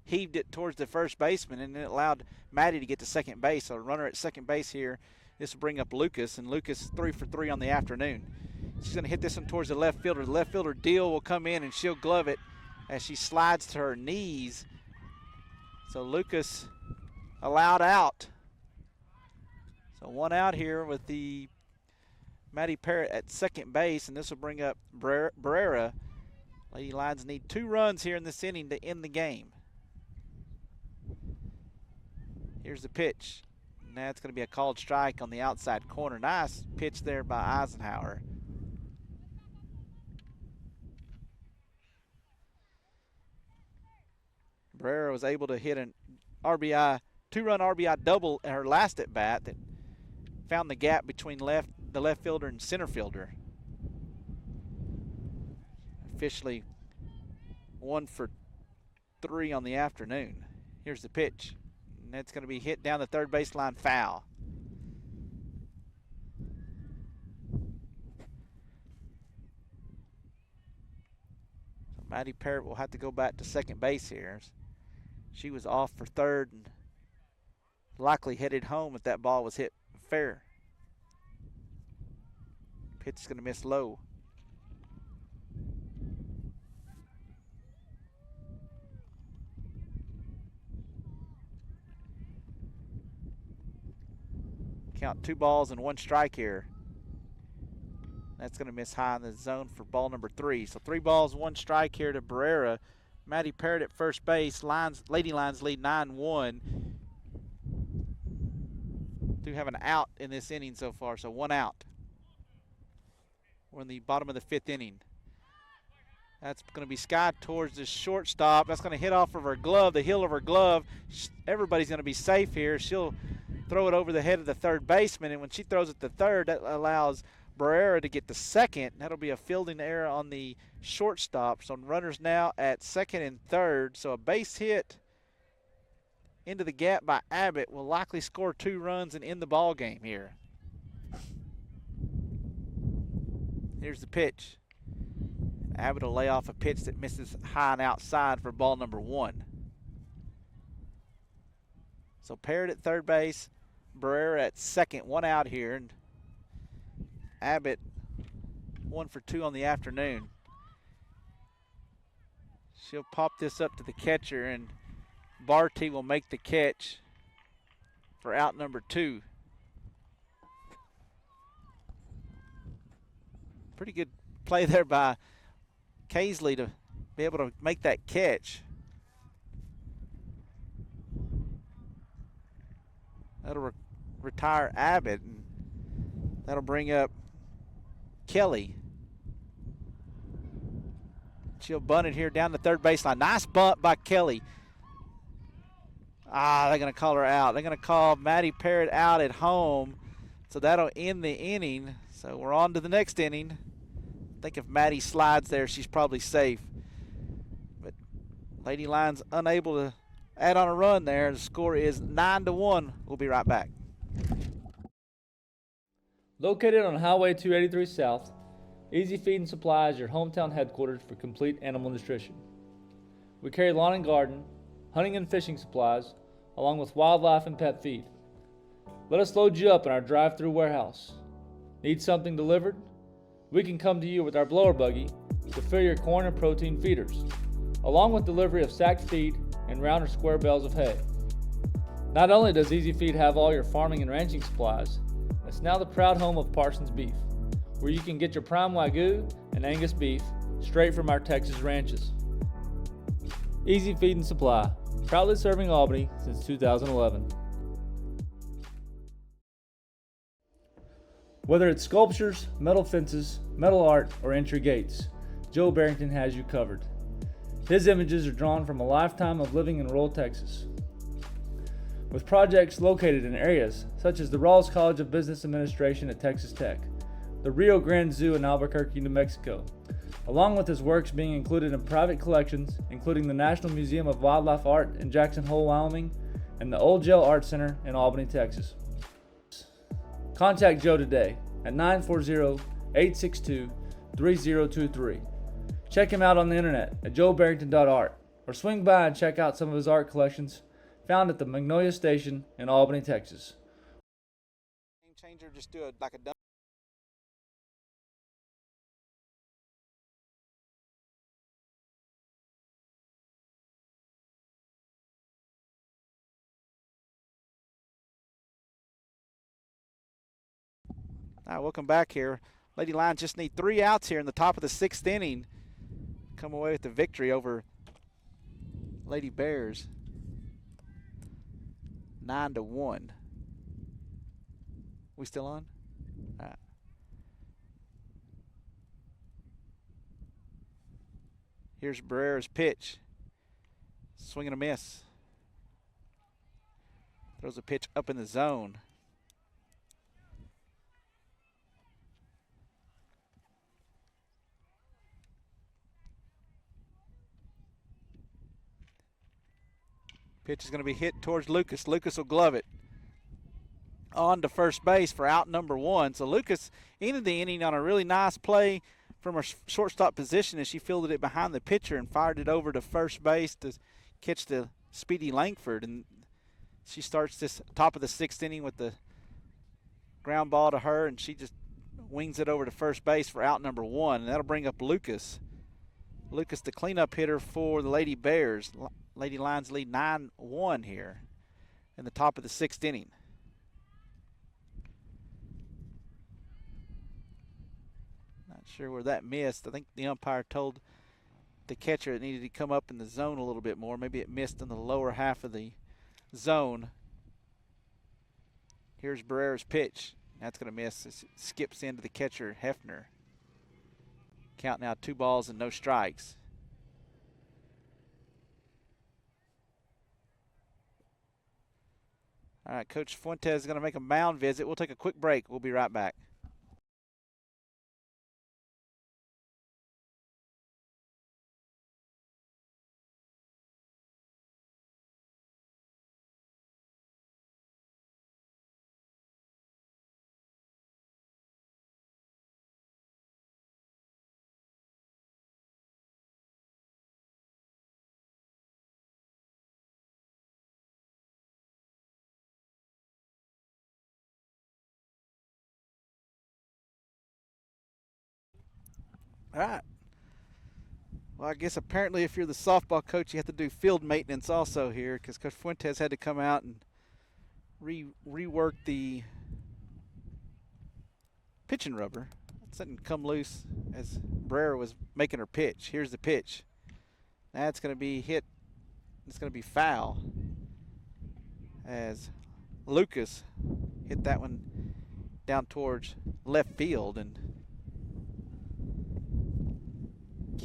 heaved it towards the first baseman, and it allowed Maddie to get to second base. So a runner at second base here. This will bring up Lucas, and Lucas 3 for 3 on the afternoon. She's going to hit this one towards the left fielder. The left fielder Deal will come in, and she'll glove it as she slides to her knees. So Lucas allowed out. So one out here with the Maddie Parrott at second base, and this will bring up Barrera. Lady Lions need 2 runs here in this inning to end the game. Here's the pitch. Now it's going to be a called strike on the outside corner. Nice pitch there by Eisenhower. Barrera was able to hit an RBI, 2-run RBI double at her last at bat that found the gap between the left fielder and center fielder. Officially 1 for 3 on the afternoon. Here's the pitch. And that's going to be hit down the third baseline, foul. So Maddie Parrott will have to go back to second base here. She was off for third and likely headed home if that ball was hit fair. Pitch is going to miss low. Count 2 balls and 1 strike here. That's going to miss high in the zone for ball number 3. So 3 balls, 1 strike here to Barrera. Maddie Parrott at first base. Lady Lions lead 9-1. Do have an out in this inning so far, so 1 out. We're in the bottom of the 5th inning. That's going to be skied towards the shortstop. That's going to hit off of her glove, the heel of her glove. Everybody's going to be safe here. She'll throw it over the head of the third baseman, and when she throws it to third, that allows Barrera to get to second. That'll be a fielding error on the shortstop. So runners now at second and third. So a base hit into the gap by Abbott will likely score 2 runs and end the ball game here. Here's the pitch. Abbott will lay off a pitch that misses high and outside for ball number 1. So Parrott at third base, Barrera at second, 1 out here, and Abbott 1 for 2 on the afternoon. She'll pop this up to the catcher, and Barty will make the catch for out number 2. Pretty good play there by Casely to be able to make that catch. That'll retire Abbott, and that'll bring up Kelly. She'll bunt it here down the third baseline. Nice bunt by Kelly. They're going to call her out. They're going to call Maddie Parrott out at home, so that'll end the inning. So we're on to the next inning. I think if Maddie slides there, she's probably safe. But Lady Lions unable to add on a run there. The score is 9-1. We'll be right back. Located on Highway 283 South, Easy Feed and Supply is your hometown headquarters for complete animal nutrition. We carry lawn and garden, hunting and fishing supplies, along with wildlife and pet feed. Let us load you up in our drive-through warehouse. Need something delivered? We can come to you with our blower buggy to fill your corn and protein feeders, along with delivery of sacked feed and round or square bales of hay. Not only does Easy Feed have all your farming and ranching supplies, it's now the proud home of Parsons Beef, where you can get your prime Wagyu and Angus beef straight from our Texas ranches. Easy Feed and Supply, proudly serving Albany since 2011. Whether it's sculptures, metal fences, metal art, or entry gates, Joe Barrington has you covered. His images are drawn from a lifetime of living in rural Texas. With projects located in areas such as the Rawls College of Business Administration at Texas Tech, the Rio Grande Zoo in Albuquerque, New Mexico, along with his works being included in private collections, including the National Museum of Wildlife Art in Jackson Hole, Wyoming, and the Old Jail Art Center in Albany, Texas. Contact Joe today at 940-862-3023. Check him out on the internet at joebarrington.art, or swing by and check out some of his art collections found at the Magnolia Station in Albany, Texas. Game changer, just do like a dump. All right, welcome back here. Lady Lions just need 3 outs here in the top of the 6th inning. Come away with the victory over Lady Bears. 9-1. We still on? All right. Here's Barrera's pitch. Swing and a miss. Throws a pitch up in the zone. Pitch is going to be hit towards Lucas. Lucas will glove it. On to first base for out number 1. So Lucas ended the inning on a really nice play from her shortstop position as she fielded it behind the pitcher and fired it over to first base to catch the speedy Langford. And she starts this top of the 6th inning with the ground ball to her, and she just wings it over to first base for out number 1. And that'll bring up Lucas. Lucas, the cleanup hitter for the Lady Bears. Lady Lions lead 9-1 here in the top of the 6th inning. Not sure where that missed. I think the umpire told the catcher it needed to come up in the zone a little bit more. Maybe it missed in the lower half of the zone. Here's Barrera's pitch. That's going to miss. It skips into the catcher, Hefner. Count now 2 balls and no strikes. All right, Coach Fuentes is going to make a mound visit. We'll take a quick break. We'll be right back. All right. Well, I guess apparently if you're the softball coach, you have to do field maintenance also here because Coach Fuentes had to come out and rework the pitching rubber. It didn't come loose as Barrera was making her pitch. Here's the pitch. That's going to be hit. It's going to be foul as Lucas hit that one down towards left field, and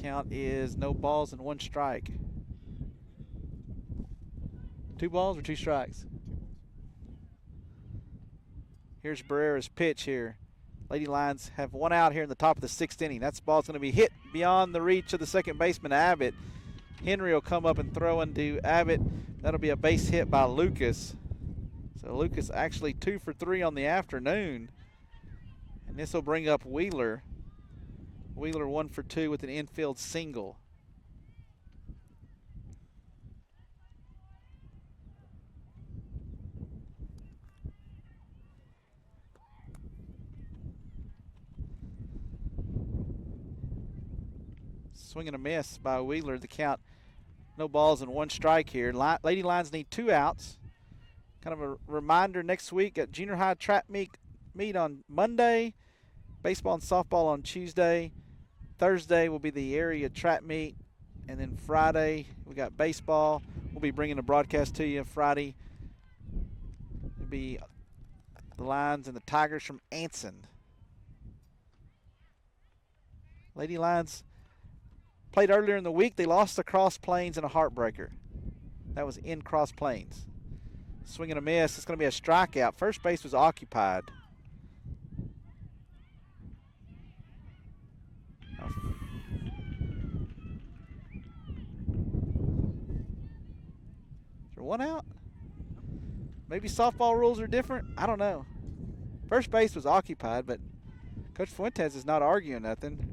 count is no balls and 1 strike. 2 balls or 2 strikes? Here's Barrera's pitch here. Lady Lions have 1 out here in the top of the 6th inning. That ball's going to be hit beyond the reach of the second baseman, Abbott. Henry will come up and throw into Abbott. That'll be a base hit by Lucas. So Lucas actually 2 for 3 on the afternoon. And this will bring up Wheeler. Wheeler 1 for 2 with an infield single. Swing and a miss by Wheeler. The count, no balls and 1 strike here. Lady Lions need 2 outs. Kind of a reminder, next week at junior high track meet on Monday, baseball and softball on Tuesday. Thursday will be the area track meet, and then Friday we got baseball. We'll be bringing a broadcast to you Friday. It'll be the Lions and the Tigers from Anson. Lady Lions played earlier in the week. They lost to Cross Plains in a heartbreaker. That was in Cross Plains. Swing and a miss. It's going to be a strikeout. First base was occupied. Is there 1 out? Maybe softball rules are different. I don't know. First base was occupied, but Coach Fuentes is not arguing nothing.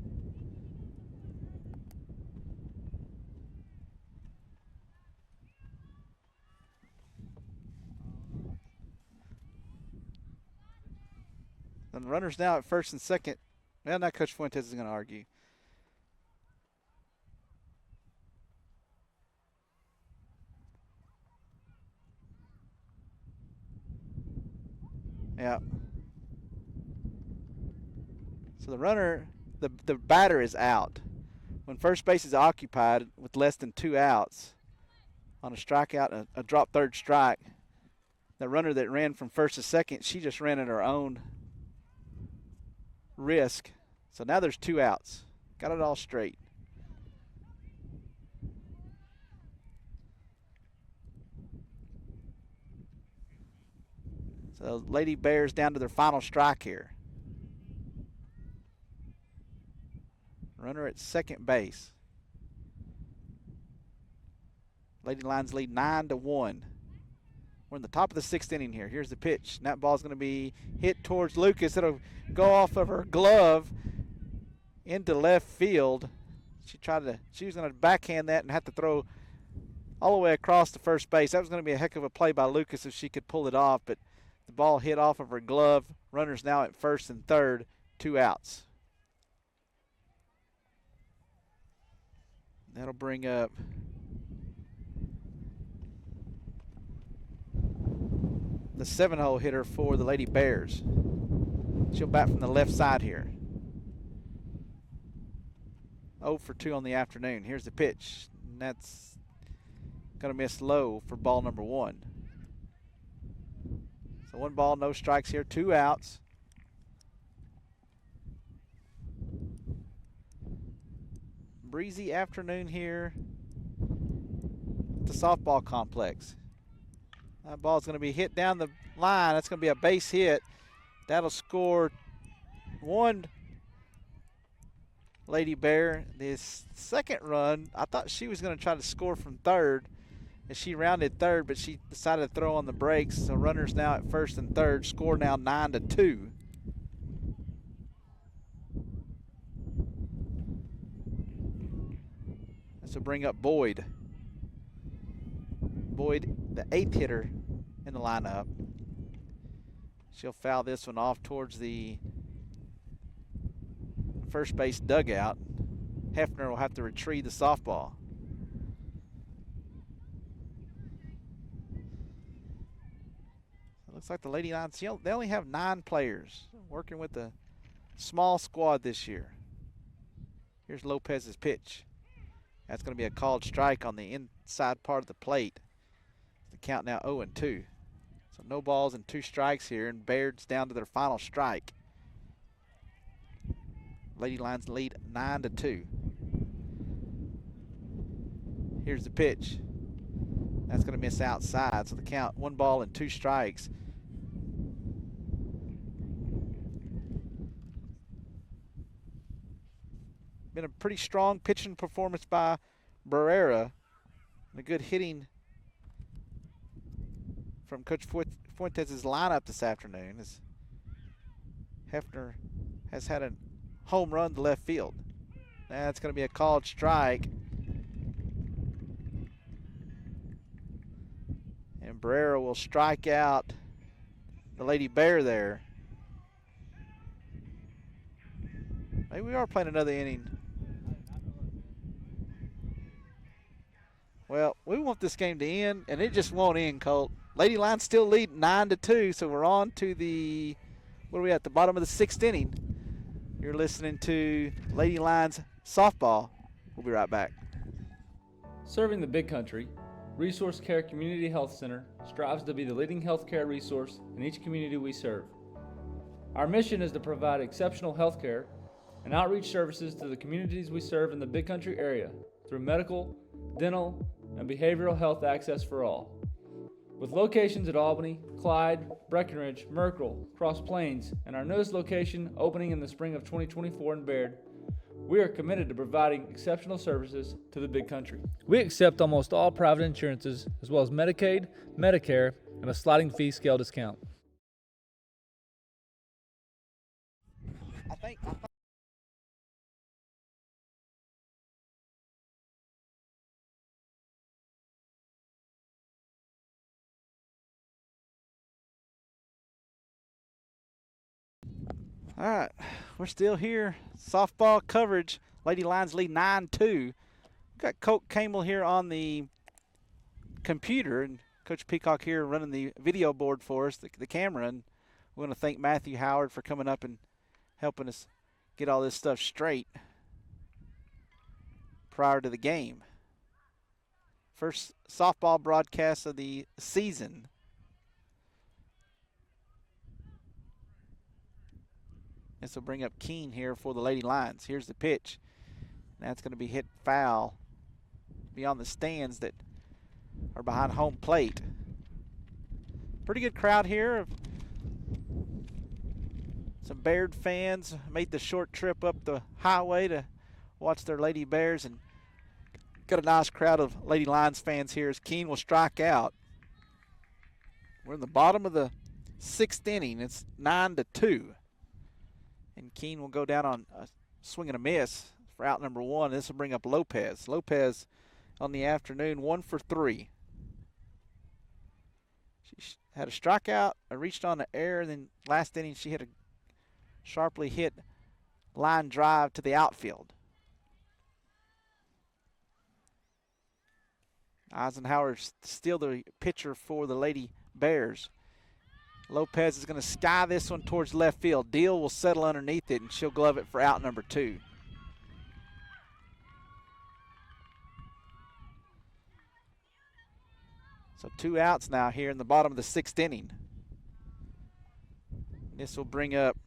And runners now at first and second. Well, now Coach Fuentes is going to argue. Yeah. So the runner, the batter is out. When first base is occupied with less than 2 outs on a strikeout, a drop third strike, the runner that ran from first to second, she just ran at her own risk. So now there's 2 outs. Got it all straight. So Lady Bears down to their final strike here. Runner at second base. Lady Lions lead 9-1. We're in the top of the 6th inning here. Here's the pitch. And that ball's going to be hit towards Lucas. It'll go off of her glove into left field. She was going to backhand that and have to throw all the way across the first base. That was going to be a heck of a play by Lucas if she could pull it off, but the ball hit off of her glove. Runners now at first and third, 2 outs. That'll bring up the 7-hole hitter for the Lady Bears. She'll bat from the left side here. 0 for 2 on the afternoon. Here's the pitch. And that's going to miss low for ball number 1. So 1 ball, no strikes here, 2 outs. Breezy afternoon here at the softball complex. That ball's going to be hit down the line. That's going to be a base hit. That'll score 1 Lady Bear. This second run, I thought she was going to try to score from third, and she rounded third, but she decided to throw on the brakes. So runners now at first and third. Score now 9-2. This will bring up Boyd. Boyd, the 8th hitter in the lineup. She'll foul this one off towards the first base dugout. Hefner will have to retrieve the softball. It looks like the Lady Lions, they only have 9 players working with a small squad this year. Here's Lopez's pitch. That's going to be a called strike on the inside part of the plate. The count now 0-2. So no balls and 2 strikes here, and Baird's down to their final strike. Lady Lions lead 9-2. Here's the pitch. That's going to miss outside, so the count 1 ball and 2 strikes. Been a pretty strong pitching performance by Barrera. And a good hitting from Coach Fuentes' lineup this afternoon, as Hefner has had a home run to left field. That's going to be a called strike. And Barrera will strike out the Lady Bear there. Maybe we are playing another inning. Well, we want this game to end, and it just won't end, Colt. Lady Lions still lead 9-2, so we're on to the, what are we at, the bottom of the 6th inning. You're listening to Lady Lions softball. We'll be right back. Serving the Big Country, Resource Care Community Health Center strives to be the leading healthcare resource in each community we serve. Our mission is to provide exceptional healthcare and outreach services to the communities we serve in the Big Country area through medical, dental, and behavioral health access for all. With locations at Albany, Clyde, Breckenridge, Merkel, Cross Plains, and our newest location opening in the spring of 2024 in Baird, we are committed to providing exceptional services to the Big Country. We accept almost all private insurances, as well as Medicaid, Medicare, and a sliding fee scale discount. I think all right, we're still here. Softball coverage. Lady Lions lead 9-2. Got Colt Camel here on the computer, and Coach Peacock here running the video board for us, the camera. And we want to thank Matthew Howard for coming up and helping us get all this stuff straight prior to the game. First softball broadcast of the season. This will bring up Keene here for the Lady Lions. Here's the pitch. That's going to be hit foul beyond the stands that are behind home plate. Pretty good crowd here. Some Baird fans made the short trip up the highway to watch their Lady Bears, and got a nice crowd of Lady Lions fans here as Keene will strike out. We're in the bottom of the 6th inning. It's 9-2. And Keene will go down on a swing and a miss for out number 1. This will bring up Lopez. Lopez on the afternoon, 1 for 3. She had a strikeout, reached on the air, and then last inning she hit a sharply hit line drive to the outfield. Eisenhower's still the pitcher for the Lady Bears. Lopez is going to sky this one towards left field. Deal will settle underneath it, and she'll glove it for out number 2. So 2 outs now here in the bottom of the 6th inning. This will bring up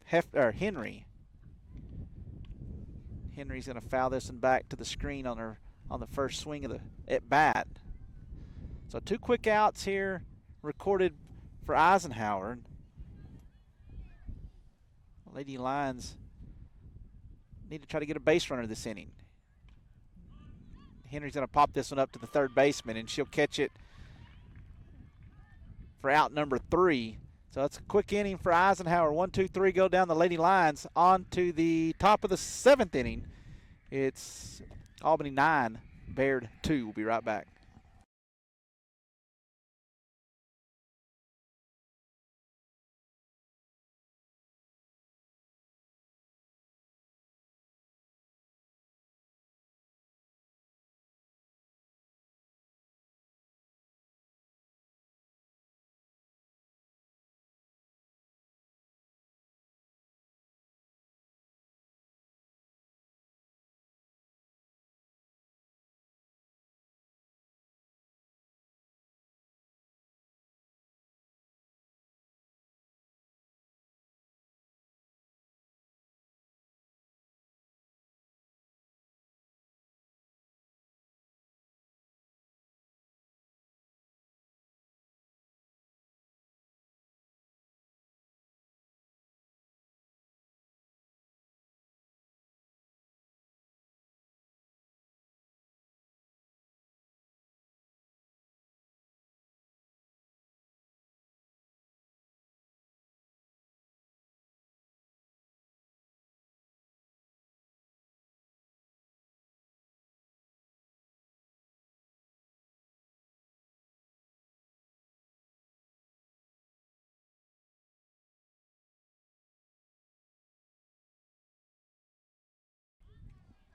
Henry. Henry's going to foul this one back to the screen on the first swing of the at bat. So 2 quick outs here recorded for Eisenhower. Lady Lions need to try to get a base runner this inning. Henry's going to pop this one up to the third baseman, and she'll catch it for out number 3. So that's a quick inning for Eisenhower. 1, 2, 3 go down the Lady Lions. On to the top of the 7th inning. It's Albany 9, Baird 2. We'll be right back.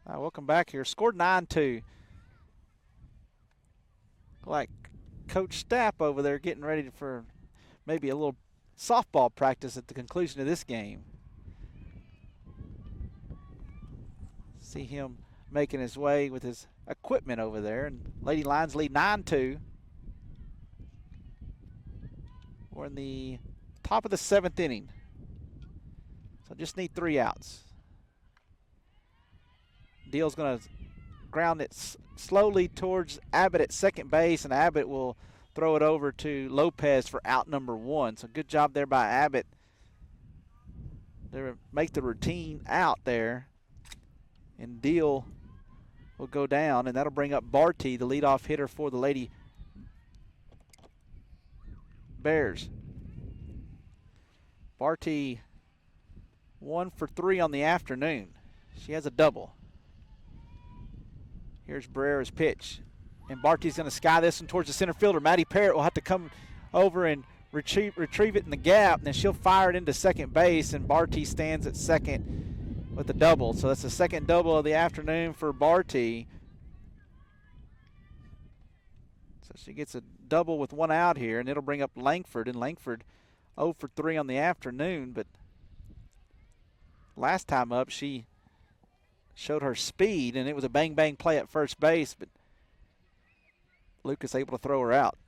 Welcome back here. Scored 9-2. Like Coach Stapp over there getting ready for maybe a little softball practice at the conclusion of this game. See him making his way with his equipment over there, and Lady Lions lead 9-2. We're in the top of the 7th inning, so just need 3 outs. Deal's going to ground it slowly towards Abbott at second base, and Abbott will throw it over to Lopez for out number 1. So good job there by Abbott to make the routine out there. And Deal will go down, and that'll bring up Barty, the leadoff hitter for the Lady Bears. Barty 1 for 3 on the afternoon. She has a double. Here's Barrera's pitch. And Barty's going to sky this one towards the center fielder. Maddie Parrott will have to come over and retrieve it in the gap, and then she'll fire it into second base, and Barty stands at second with a double. So that's the second double of the afternoon for Barty. So she gets a double with 1 out here, and it'll bring up Langford, and Langford 0 for 3 on the afternoon, but last time up she showed her speed, and it was a bang-bang play at first base, but Lucas able to throw her out.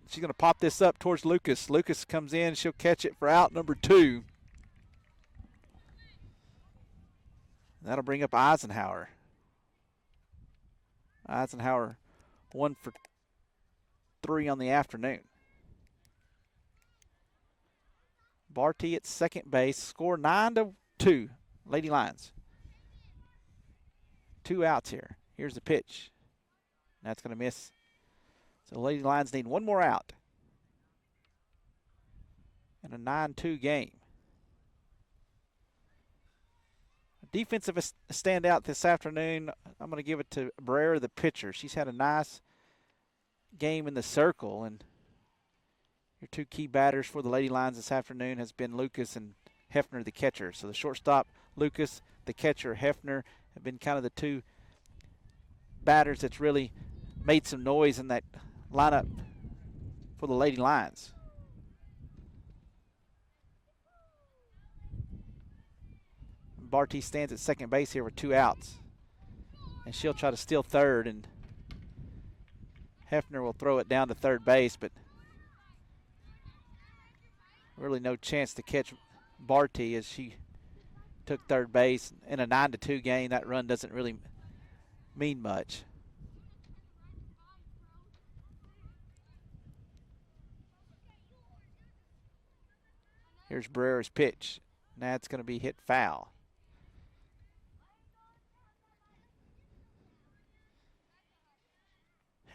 She's going to pop this up towards Lucas. Lucas comes in. She'll catch it for out number 2. That'll bring up Eisenhower. Eisenhower 1 for 3 on the afternoon. Barty at second base. Score 9-2. Lady Lions. 2 outs here. Here's the pitch. That's going to miss. So the Lady Lions need 1 more out. And a 9-2 game. Defensive standout this afternoon, I'm going to give it to Barrera, the pitcher. She's had a nice game in the circle, and your 2 key batters for the Lady Lions this afternoon has been Lucas and Hefner, the catcher. So the shortstop, Lucas, the catcher, Hefner, have been kind of the 2 batters that's really made some noise in that lineup for the Lady Lions. Barty stands at second base here with 2 outs. And she'll try to steal third, and Hefner will throw it down to third base, but really no chance to catch Barty as she took third base. In a 9-2 game, that run doesn't really mean much. Here's Barrera's pitch. Now it's going to be hit foul.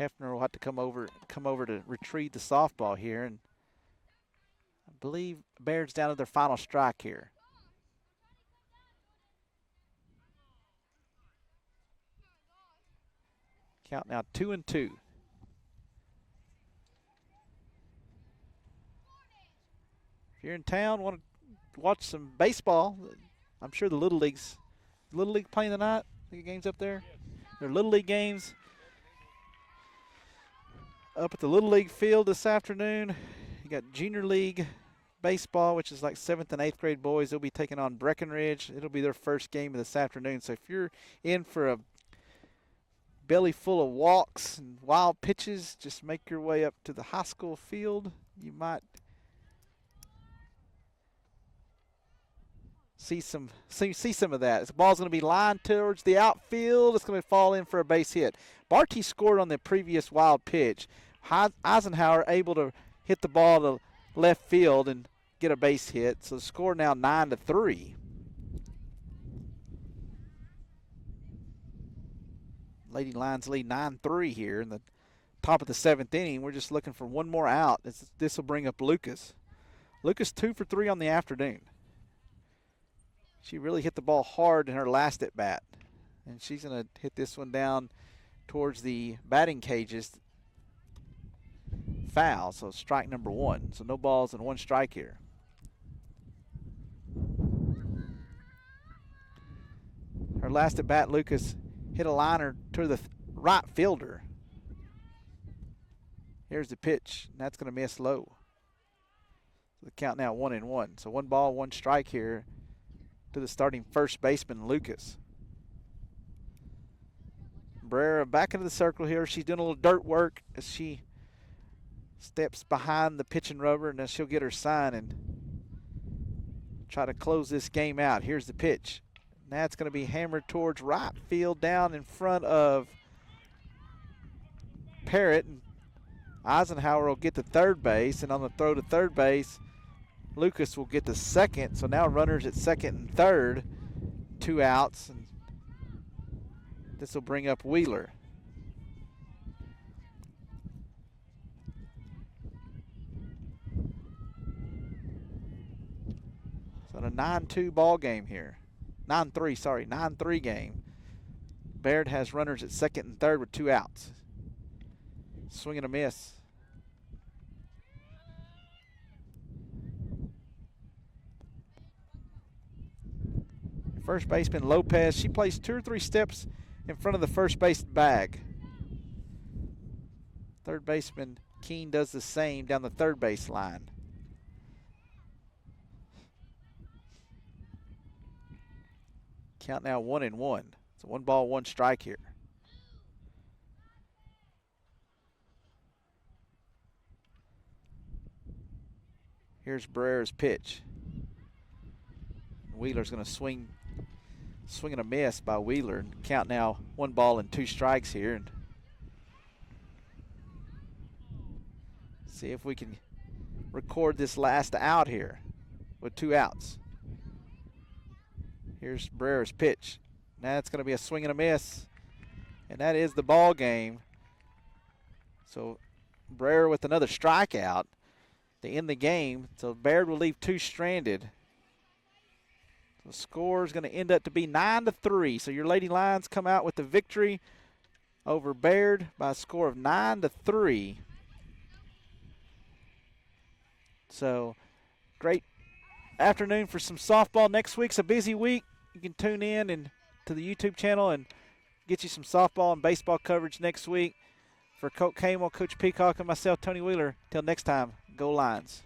Hefner will have to come over to retrieve the softball here, and I believe Baird's down to their final strike here. Count now 2-2. If you're in town, want to watch some baseball, I'm sure the Little League playing tonight. The games up there. There are Little League games up at the Little League field this afternoon. You got Junior League baseball, which is like 7th and 8th grade boys. They'll be taking on Breckenridge. It'll be their first game of this afternoon. So if you're in for a belly full of walks and wild pitches, just make your way up to the high school field. You might see some of that. The ball's going to be lined towards the outfield. It's going to fall in for a base hit. Barty scored on the previous wild pitch. Eisenhower able to hit the ball to left field and get a base hit. So the score now 9-3. Lady Lions lead 9-3 here in the top of the 7th inning. We're just looking for 1 more out. This will bring up Lucas. Lucas 2 for 3 on the afternoon. She really hit the ball hard in her last at bat, and she's going to hit this one down towards the batting cages. Foul, so strike number 1. So no balls and 1 strike here. Her last at bat, Lucas hit a liner to the right fielder. Here's the pitch. And that's going to miss low. So the count now 1-1. So 1 ball, 1 strike here to the starting first baseman, Lucas. Brera back into the circle here. She's doing a little dirt work as she steps behind the pitching rubber, and then she'll get her sign and try to close this game out. Here's the pitch. That's going to be hammered towards right field down in front of Parrott. And Eisenhower will get to third base, and on the throw to third base, Lucas will get to second. So now runners at second and third, 2 outs. And this will bring up Wheeler. So a 9-2 ball game here. 9-3 game. Baird has runners at second and third with 2 outs. Swing and a miss. First baseman Lopez, she plays 2 or 3 steps in front of the first base bag. Third baseman Keene does the same down the third base line. Count now 1-1. It's a 1 ball, 1 strike here. Here's Brera's pitch. Wheeler's going to swing and a miss by Wheeler. And count now 1 ball and 2 strikes here. And see if we can record this last out here with 2 outs. Here's Brera's pitch. Now it's going to be a swing and a miss. And that is the ball game. So Brera with another strikeout to end the game. So Baird will leave 2 stranded. The score is going to end up to be 9-3. So your Lady Lions come out with the victory over Baird by a score of 9-3. So great afternoon for some softball. Next week's a busy week. You can tune in and to the YouTube channel and get you some softball and baseball coverage next week. For Coach Camel, Coach Peacock, and myself, Tony Wheeler, till next time, go Lions.